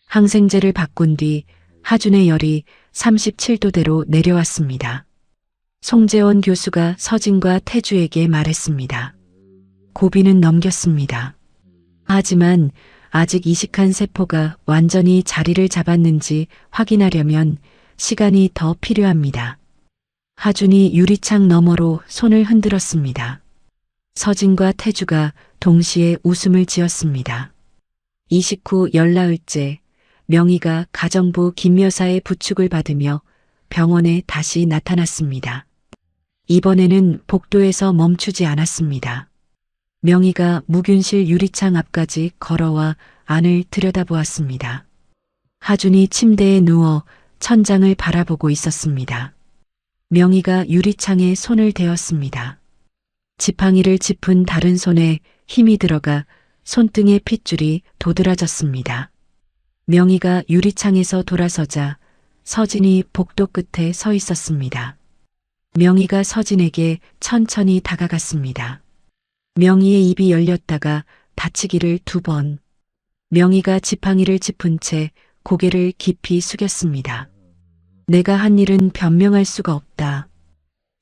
항생제를 바꾼 뒤 하준의 열이 37도대로 내려왔습니다. 송재원 교수가 서진과 태주에게 말했습니다. 고비는 넘겼습니다. 하지만 아직 이식한 세포가 완전히 자리를 잡았는지 확인하려면 시간이 더 필요합니다. 하준이 유리창 너머로 손을 흔들었습니다. 서진과 태주가 동시에 웃음을 지었습니다. 이식 후 14일째 명희가 가정부 김 여사의 부축을 받으며 병원에 다시 나타났습니다. 이번에는 복도에서 멈추지 않았습니다. 명희가 무균실 유리창 앞까지 걸어와 안을 들여다보았습니다. 하준이 침대에 누워 천장을 바라보고 있었습니다. 명희가 유리창에 손을 대었습니다. 지팡이를 짚은 다른 손에 힘이 들어가 손등의 핏줄이 도드라졌습니다. 명희가 유리창에서 돌아서자 서진이 복도 끝에 서 있었습니다. 명희가 서진에게 천천히 다가갔습니다. 명희의 입이 열렸다가 닫히기를 2번. 명희가 지팡이를 짚은 채 고개를 깊이 숙였습니다. 내가 한 일은 변명할 수가 없다.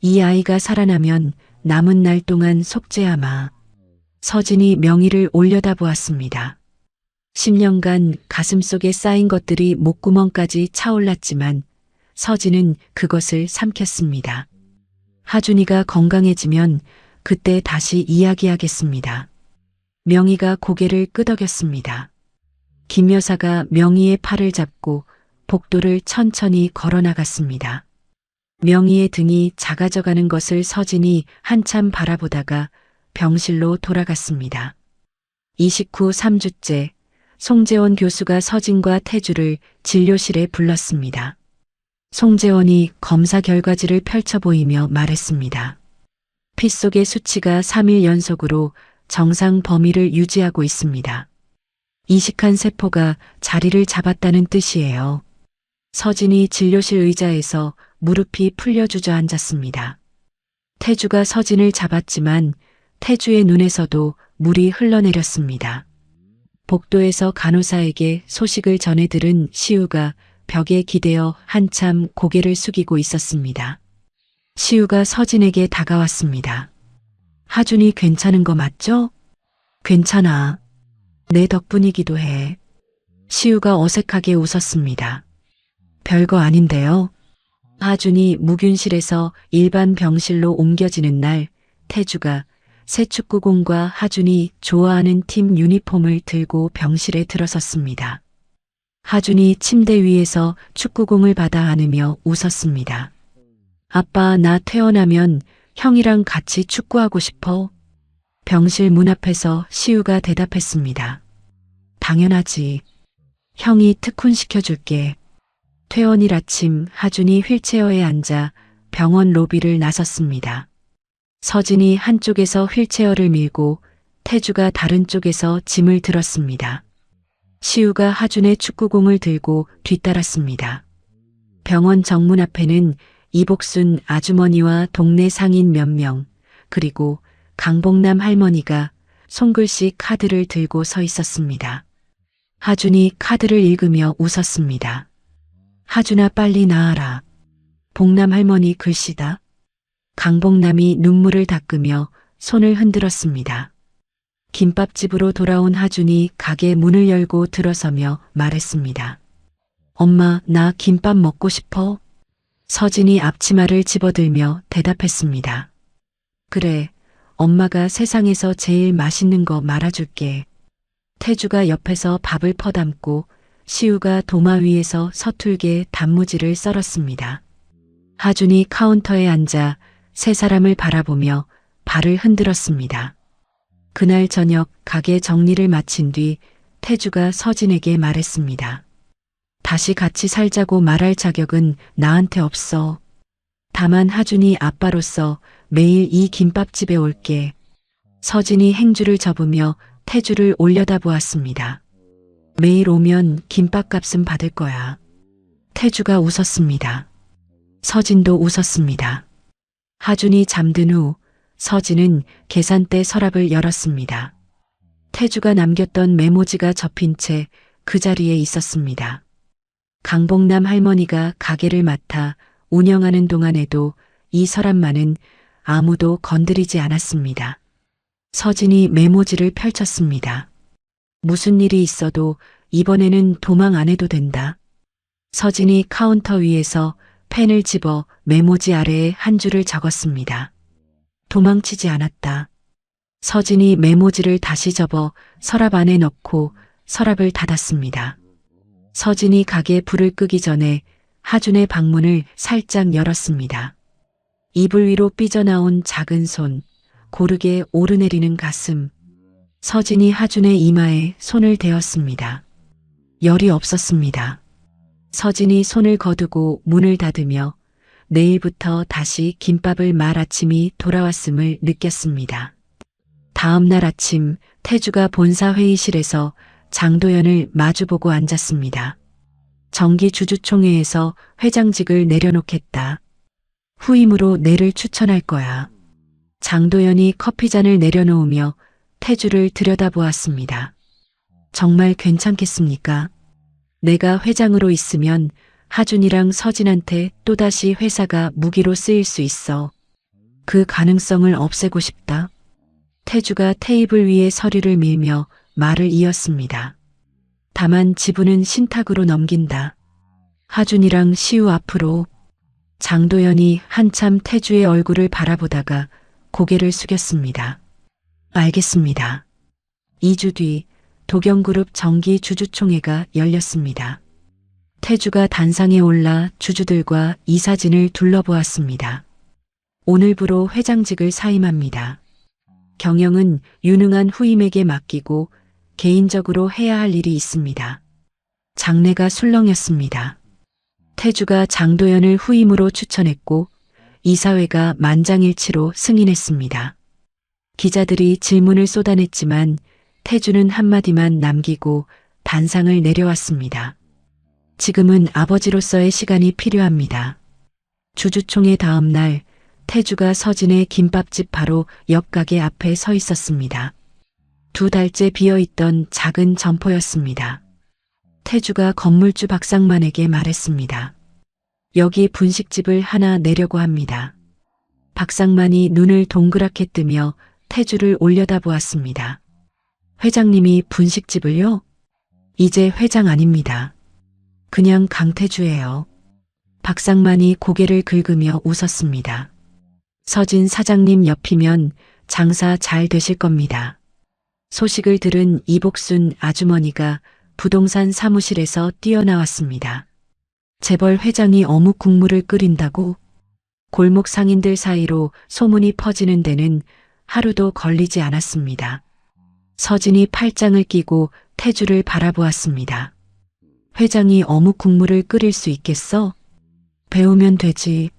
이 아이가 살아나면 남은 날 동안 속죄하마. 서진이 명희를 올려다보았습니다. 10년간 가슴속에 쌓인 것들이 목구멍까지 차올랐지만 서진은 그것을 삼켰습니다. 하준이가 건강해지면 그때 다시 이야기하겠습니다. 명희가 고개를 끄덕였습니다. 김 여사가 명희의 팔을 잡고 복도를 천천히 걸어 나갔습니다. 명희의 등이 작아져가는 것을 서진이 한참 바라보다가 병실로 돌아갔습니다. 이식 후 3주째 송재원 교수가 서진과 태주를 진료실에 불렀습니다. 송재원이 검사 결과지를 펼쳐 보이며 말했습니다. 피 속의 수치가 3일 연속으로 정상 범위를 유지하고 있습니다. 이식한 세포가 자리를 잡았다는 뜻이에요. 서진이 진료실 의자에서 무릎이 풀려 주저앉았습니다. 태주가 서진을 잡았지만 태주의 눈에서도 물이 흘러내렸습니다. 복도에서 간호사에게 소식을 전해 들은 시우가 벽에 기대어 한참 고개를 숙이고 있었습니다. 시우가 서진에게 다가왔습니다. 하준이 괜찮은 거 맞죠? 괜찮아. 내 덕분이기도 해. 시우가 어색하게 웃었습니다. 별거 아닌데요. 하준이 무균실에서 일반 병실로 옮겨지는 날 태주가 새 축구공과 하준이 좋아하는 팀 유니폼을 들고 병실에 들어섰습니다. 하준이 침대 위에서 축구공을 받아 안으며 웃었습니다. 아빠, 나 퇴원하면 형이랑 같이 축구하고 싶어. 병실 문 앞에서 시우가 대답했습니다. 당연하지. 형이 특훈 시켜줄게. 퇴원일 아침 하준이 휠체어에 앉아 병원 로비를 나섰습니다. 서진이 한쪽에서 휠체어를 밀고 태주가 다른 쪽에서 짐을 들었습니다. 시우가 하준의 축구공을 들고 뒤따랐습니다. 병원 정문 앞에는 이복순 아주머니와 동네 상인 몇 명, 그리고 강복남 할머니가 손글씨 카드를 들고 서 있었습니다. 하준이 카드를 읽으며 웃었습니다. 하준아, 빨리 나와라. 복남 할머니 글씨다. 강복남이 눈물을 닦으며 손을 흔들었습니다. 김밥집으로 돌아온 하준이 가게 문을 열고 들어서며 말했습니다. 엄마, 나 김밥 먹고 싶어. 서진이 앞치마를 집어들며 대답했습니다. 그래, 엄마가 세상에서 제일 맛있는 거 말아줄게. 태주가 옆에서 밥을 퍼담고 시우가 도마 위에서 서툴게 단무지를 썰었습니다. 하준이 카운터에 앉아 세 사람을 바라보며 발을 흔들었습니다. 그날 저녁 가게 정리를 마친 뒤 태주가 서진에게 말했습니다. 다시 같이 살자고 말할 자격은 나한테 없어. 다만 하준이 아빠로서 매일 이 김밥집에 올게. 서진이 행주를 접으며 태주를 올려다보았습니다. 매일 오면 김밥값은 받을 거야. 태주가 웃었습니다. 서진도 웃었습니다. 하준이 잠든 후 서진은 계산대 서랍을 열었습니다. 태주가 남겼던 메모지가 접힌 채 그 자리에 있었습니다. 강복남 할머니가 가게를 맡아 운영하는 동안에도 이 서랍만은 아무도 건드리지 않았습니다. 서진이 메모지를 펼쳤습니다. 무슨 일이 있어도 이번에는 도망 안 해도 된다. 서진이 카운터 위에서 펜을 집어 메모지 아래에 한 줄을 적었습니다. 도망치지 않았다. 서진이 메모지를 다시 접어 서랍 안에 넣고 서랍을 닫았습니다. 서진이 가게 불을 끄기 전에 하준의 방문을 살짝 열었습니다. 이불 위로 삐져나온 작은 손, 고르게 오르내리는 가슴. 서진이 하준의 이마에 손을 대었습니다. 열이 없었습니다. 서진이 손을 거두고 문을 닫으며 내일부터 다시 김밥을 말 아침이 돌아왔음을 느꼈습니다. 다음 날 아침 태주가 본사 회의실에서 장도연을 마주보고 앉았습니다. 정기주주총회에서 회장직을 내려놓겠다. 후임으로 내를 추천할 거야. 장도연이 커피잔을 내려놓으며 태주를 들여다보았습니다. 정말 괜찮겠습니까? 내가 회장으로 있으면 하준이랑 서진한테 또다시 회사가 무기로 쓰일 수 있어. 그 가능성을 없애고 싶다. 태주가 테이블 위에 서류를 밀며 말을 이었습니다. 다만 지분은 신탁으로 넘긴다. 하준이랑 시우 앞으로. 장도연이 한참 태주의 얼굴을 바라보다가 고개를 숙였습니다. 알겠습니다. 2주 뒤 도경그룹 정기 주주총회가 열렸습니다. 태주가 단상에 올라 주주들과 이사진을 둘러보았습니다. 오늘부로 회장직을 사임합니다. 경영은 유능한 후임에게 맡기고 개인적으로 해야 할 일이 있습니다. 장례가 술렁였습니다. 태주가 장도연을 후임으로 추천했고 이사회가 만장일치로 승인했습니다. 기자들이 질문을 쏟아냈지만 태주는 한마디만 남기고 단상을 내려왔습니다. 지금은 아버지로서의 시간이 필요합니다. 주주총회 다음 날 태주가 서진의 김밥집 바로 옆 가게 앞에 서 있었습니다. 2달째 비어있던 작은 점포였습니다. 태주가 건물주 박상만에게 말했습니다. 여기 분식집을 하나 내려고 합니다. 박상만이 눈을 동그랗게 뜨며 태주를 올려다보았습니다. 회장님이 분식집을요? 이제 회장 아닙니다. 그냥 강태주예요. 박상만이 고개를 긁으며 웃었습니다. 서진 사장님 옆이면 장사 잘 되실 겁니다. 소식을 들은 이복순 아주머니가 부동산 사무실에서 뛰어나왔습니다. 재벌 회장이 어묵 국물을 끓인다고? 골목 상인들 사이로 소문이 퍼지는 데는 하루도 걸리지 않았습니다. 서진이 팔짱을 끼고 태주를 바라보았습니다. 회장이 어묵 국물을 끓일 수 있겠어? 배우면 되지.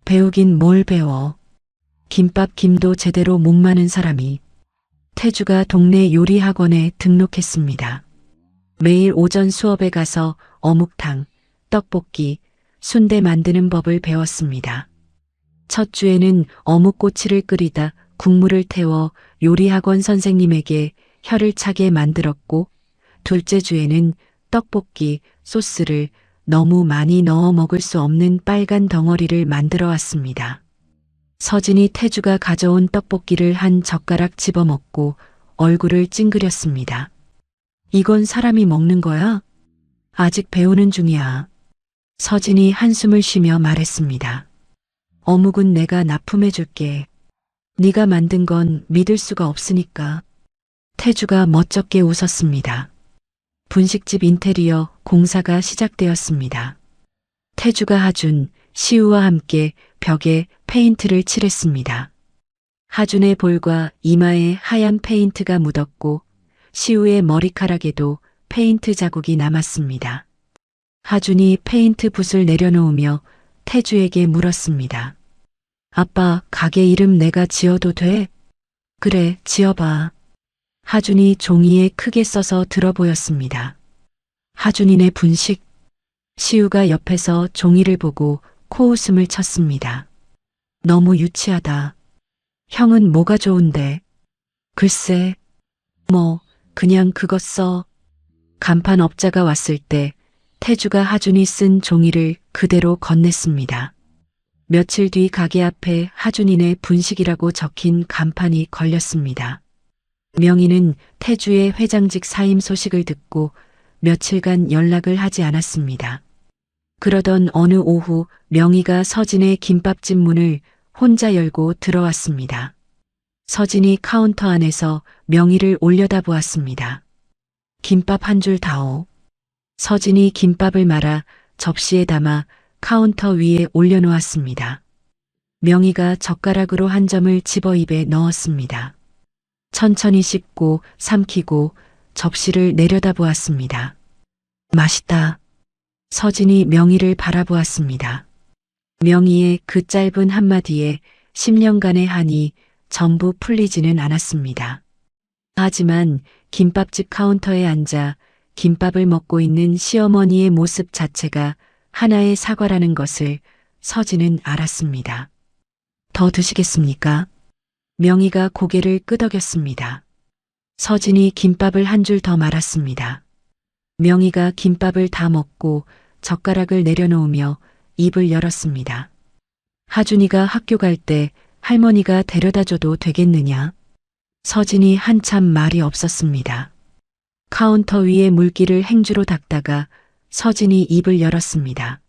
배우긴 뭘 배워. 김밥 김도 제대로 못 마는 사람이. 태주가 동네 요리학원에 등록했습니다. 매일 오전 수업에 가서 어묵탕, 떡볶이, 순대 만드는 법을 배웠습니다. 첫 주에는 어묵꼬치를 끓이다 국물을 태워 요리학원 선생님에게 혀를 차게 만들었고, 둘째 주에는 떡볶이 소스를 너무 많이 넣어 먹을 수 없는 빨간 덩어리를 만들어 왔습니다. 서진이 태주가 가져온 떡볶이를 한 젓가락 집어먹고 얼굴을 찡그렸습니다. 이건 사람이 먹는 거야? 아직 배우는 중이야. 서진이 한숨을 쉬며 말했습니다. 어묵은 내가 납품해 줄게. 네가 만든 건 믿을 수가 없으니까. 태주가 멋쩍게 웃었습니다. 분식집 인테리어 공사가 시작되었습니다. 태주가 하준, 시우와 함께 벽에 페인트를 칠했습니다. 하준의 볼과 이마에 하얀 페인트가 묻었고 시우의 머리카락에도 페인트 자국이 남았습니다. 하준이 페인트 붓을 내려놓으며 태주에게 물었습니다. 아빠, 가게 이름 내가 지어도 돼? 그래, 지어봐. 하준이 종이에 크게 써서 들어 보였습니다. 하준이네 분식. 시우가 옆에서 종이를 보고 코웃음을 쳤습니다. 너무 유치하다. 형은 뭐가 좋은데? 글쎄, 뭐 그냥 그거 써. 간판 업자가 왔을 때 태주가 하준이 쓴 종이를 그대로 건넸습니다. 며칠 뒤 가게 앞에 하준이네 분식이라고 적힌 간판이 걸렸습니다. 명희는 태주의 회장직 사임 소식을 듣고 며칠간 연락을 하지 않았습니다. 그러던 어느 오후 명희가 서진의 김밥집 문을 혼자 열고 들어왔습니다. 서진이 카운터 안에서 명희를 올려다보았습니다. 김밥 한 줄 다오. 서진이 김밥을 말아 접시에 담아 카운터 위에 올려놓았습니다. 명희가 젓가락으로 한 점을 집어 입에 넣었습니다. 천천히 씹고 삼키고 접시를 내려다보았습니다. 맛있다. 서진이 명희를 바라보았습니다. 명희의 그 짧은 한마디에 10년간의 한이 전부 풀리지는 않았습니다. 하지만 김밥집 카운터에 앉아 김밥을 먹고 있는 시어머니의 모습 자체가 하나의 사과라는 것을 서진은 알았습니다. 더 드시겠습니까? 명희가 고개를 끄덕였습니다. 서진이 김밥을 한 줄 더 말았습니다. 명희가 김밥을 다 먹고 젓가락을 내려놓으며 입을 열었습니다. 하준이가 학교 갈 때 할머니가 데려다 줘도 되겠느냐? 서진이 한참 말이 없었습니다. 카운터 위에 물기를 행주로 닦다가 서진이 입을 열었습니다.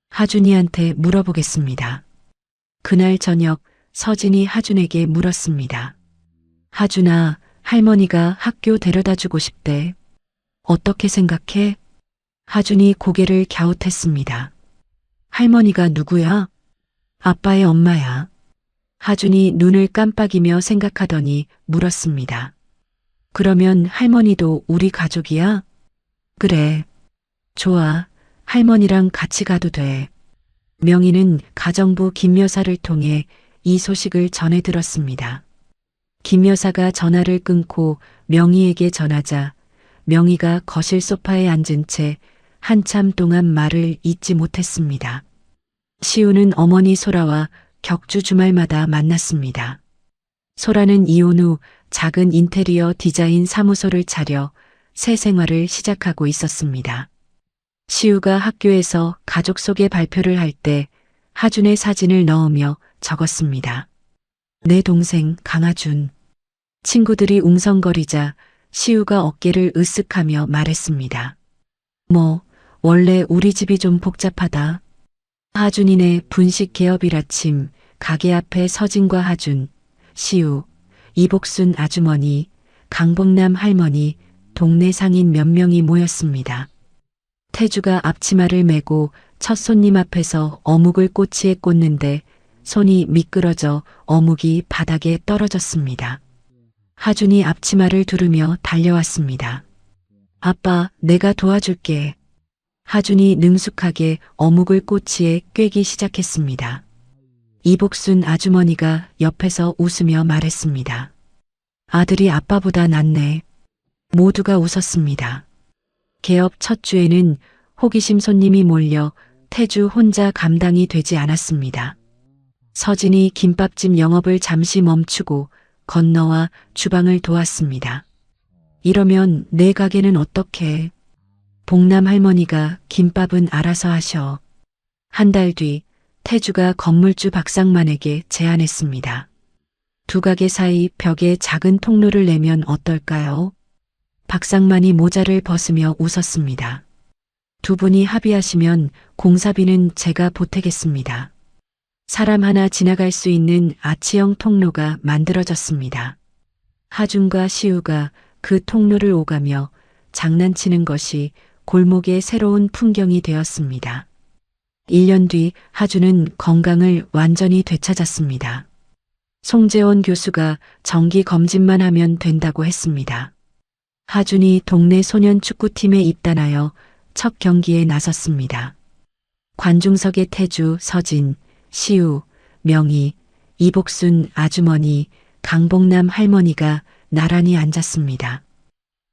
하준이한테 물어보겠습니다. 그날 저녁 서진이 하준에게 물었습니다. 하준아, 할머니가 학교 데려다 주고 싶대. 어떻게 생각해? 하준이 고개를 갸웃했습니다. 할머니가 누구야? 아빠의 엄마야. 하준이 눈을 깜빡이며 생각하더니 물었습니다. 그러면 할머니도 우리 가족이야? 그래. 좋아. 할머니랑 같이 가도 돼. 명희는 가정부 김 여사를 통해 이 소식을 전해 들었습니다. 김 여사가 전화를 끊고 명희에게 전하자 명희가 거실 소파에 앉은 채 한참 동안 말을 잇지 못했습니다. 시우는 어머니 소라와 격주 주말마다 만났습니다. 소라는 이혼 후 작은 인테리어 디자인 사무소를 차려 새 생활을 시작하고 있었습니다. 시우가 학교에서 가족 소개 발표를 할 때 하준의 사진을 넣으며 적었습니다. 내 동생 강하준. 친구들이 웅성거리자 시우가 어깨를 으쓱하며 말했습니다. 뭐, 원래 우리 집이 좀 복잡하다. 하준이네 분식 개업이라침 가게 앞에 서진과 하준, 시우, 이복순 아주머니, 강복남 할머니, 동네 상인 몇 명이 모였습니다. 태주가 앞치마를 메고 첫 손님 앞에서 어묵을 꼬치에 꽂는데 손이 미끄러져 어묵이 바닥에 떨어졌습니다. 하준이 앞치마를 두르며 달려왔습니다. 아빠, 내가 도와줄게. 하준이 능숙하게 어묵을 꼬치에 꿰기 시작했습니다. 이복순 아주머니가 옆에서 웃으며 말했습니다. 아들이 아빠보다 낫네. 모두가 웃었습니다. 개업 첫 주에는 호기심 손님이 몰려 태주 혼자 감당이 되지 않았습니다. 서진이 김밥집 영업을 잠시 멈추고 건너와 주방을 도왔습니다. 이러면 내 가게는 어떡해? 복남 할머니가 김밥은 알아서 하셔. 한 달 뒤 태주가 건물주 박상만에게 제안했습니다. 두 가게 사이 벽에 작은 통로를 내면 어떨까요? 박상만이 모자를 벗으며 웃었습니다. 두 분이 합의하시면 공사비는 제가 보태겠습니다. 사람 하나 지나갈 수 있는 아치형 통로가 만들어졌습니다. 하준과 시우가 그 통로를 오가며 장난치는 것이 골목의 새로운 풍경이 되었습니다. 1년 뒤 하준은 건강을 완전히 되찾았습니다. 송재원 교수가 정기 검진만 하면 된다고 했습니다. 하준이 동네 소년 축구팀에 입단하여 첫 경기에 나섰습니다. 관중석의 태주, 서진, 시우, 명희, 이복순 아주머니, 강복남 할머니가 나란히 앉았습니다.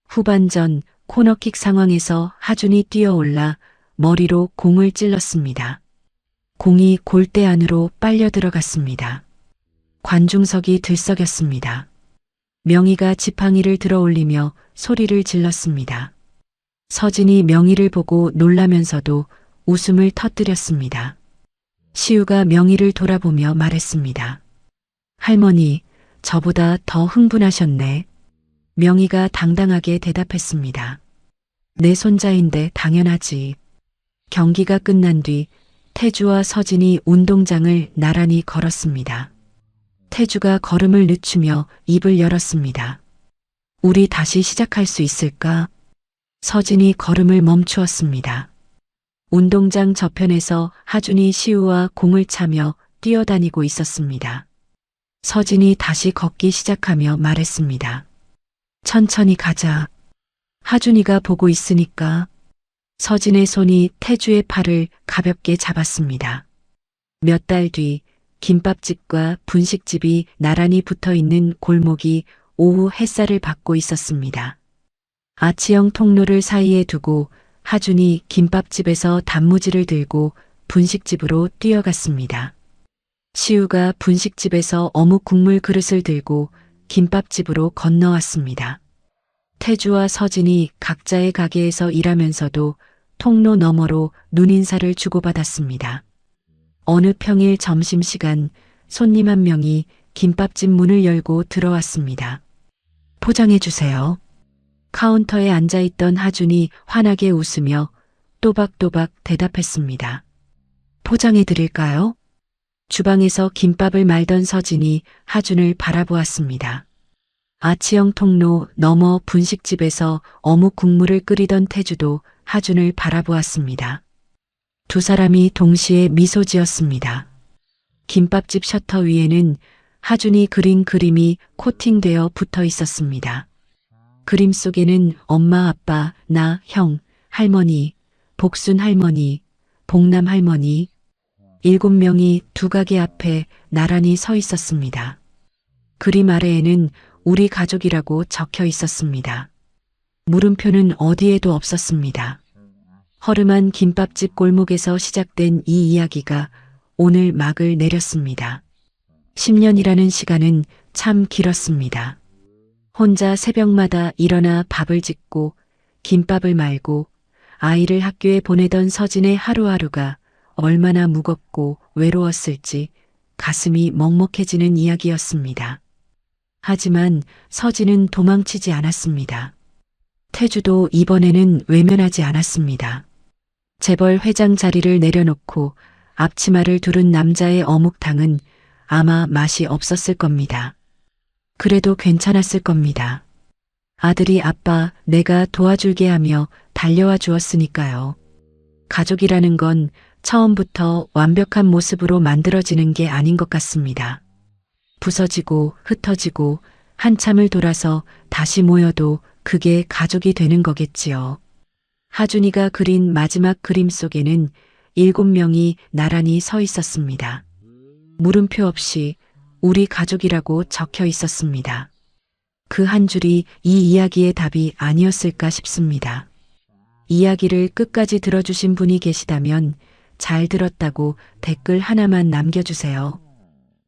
후반전 코너킥 상황에서 하준이 뛰어올라 머리로 공을 찔렀습니다. 공이 골대 안으로 빨려 들어갔습니다. 관중석이 들썩였습니다. 명희가 지팡이를 들어 올리며 소리를 질렀습니다. 서진이 명희를 보고 놀라면서도 웃음을 터뜨렸습니다. 시우가 명희를 돌아보며 말했습니다. 할머니, 저보다 더 흥분하셨네. 명희가 당당하게 대답했습니다. 내 손자인데 당연하지. 경기가 끝난 뒤 태주와 서진이 운동장을 나란히 걸었습니다. 태주가 걸음을 늦추며 입을 열었습니다. 우리 다시 시작할 수 있을까? 서진이 걸음을 멈추었습니다. 운동장 저편에서 하준이 시우와 공을 차며 뛰어다니고 있었습니다. 서진이 다시 걷기 시작하며 말했습니다. 천천히 가자. 하준이가 보고 있으니까. 서진의 손이 태주의 팔을 가볍게 잡았습니다. 몇 달 뒤 김밥집과 분식집이 나란히 붙어 있는 골목이 오후 햇살을 받고 있었습니다. 아치형 통로를 사이에 두고 하준이 김밥집에서 단무지를 들고 분식집으로 뛰어갔습니다. 시우가 분식집에서 어묵 국물 그릇을 들고 김밥집으로 건너왔습니다. 태주와 서진이 각자의 가게에서 일하면서도 통로 너머로 눈인사를 주고받았습니다. 어느 평일 점심시간 손님 한 명이 김밥집 문을 열고 들어왔습니다. 포장해 주세요. 카운터에 앉아있던 하준이 환하게 웃으며 또박또박 대답했습니다. 포장해 드릴까요? 주방에서 김밥을 말던 서진이 하준을 바라보았습니다. 아치형 통로 너머 분식집에서 어묵 국물을 끓이던 태주도 하준을 바라보았습니다. 두 사람이 동시에 미소 지었습니다. 김밥집 셔터 위에는 하준이 그린 그림이 코팅되어 붙어 있었습니다. 그림 속에는 엄마, 아빠, 나, 형, 할머니, 복순 할머니, 복남 할머니, 7명이 두 가게 앞에 나란히 서 있었습니다. 그림 아래에는 우리 가족이라고 적혀 있었습니다. 물음표는 어디에도 없었습니다. 허름한 김밥집 골목에서 시작된 이 이야기가 오늘 막을 내렸습니다. 10년이라는 시간은 참 길었습니다. 혼자 새벽마다 일어나 밥을 짓고 김밥을 말고 아이를 학교에 보내던 서진의 하루하루가 얼마나 무겁고 외로웠을지 가슴이 먹먹해지는 이야기였습니다. 하지만 서진은 도망치지 않았습니다. 태주도 이번에는 외면하지 않았습니다. 재벌 회장 자리를 내려놓고 앞치마를 두른 남자의 어묵탕은 아마 맛이 없었을 겁니다. 그래도 괜찮았을 겁니다. 아들이 아빠, 내가 도와줄게 하며 달려와 주었으니까요. 가족이라는 건 처음부터 완벽한 모습으로 만들어지는 게 아닌 것 같습니다. 부서지고 흩어지고 한참을 돌아서 다시 모여도 그게 가족이 되는 거겠지요. 하준이가 그린 마지막 그림 속에는 7명이 나란히 서 있었습니다. 물음표 없이 우리 가족이라고 적혀 있었습니다. 그 한 줄이 이 이야기의 답이 아니었을까 싶습니다. 이야기를 끝까지 들어주신 분이 계시다면 잘 들었다고 댓글 하나만 남겨주세요.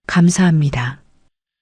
감사합니다.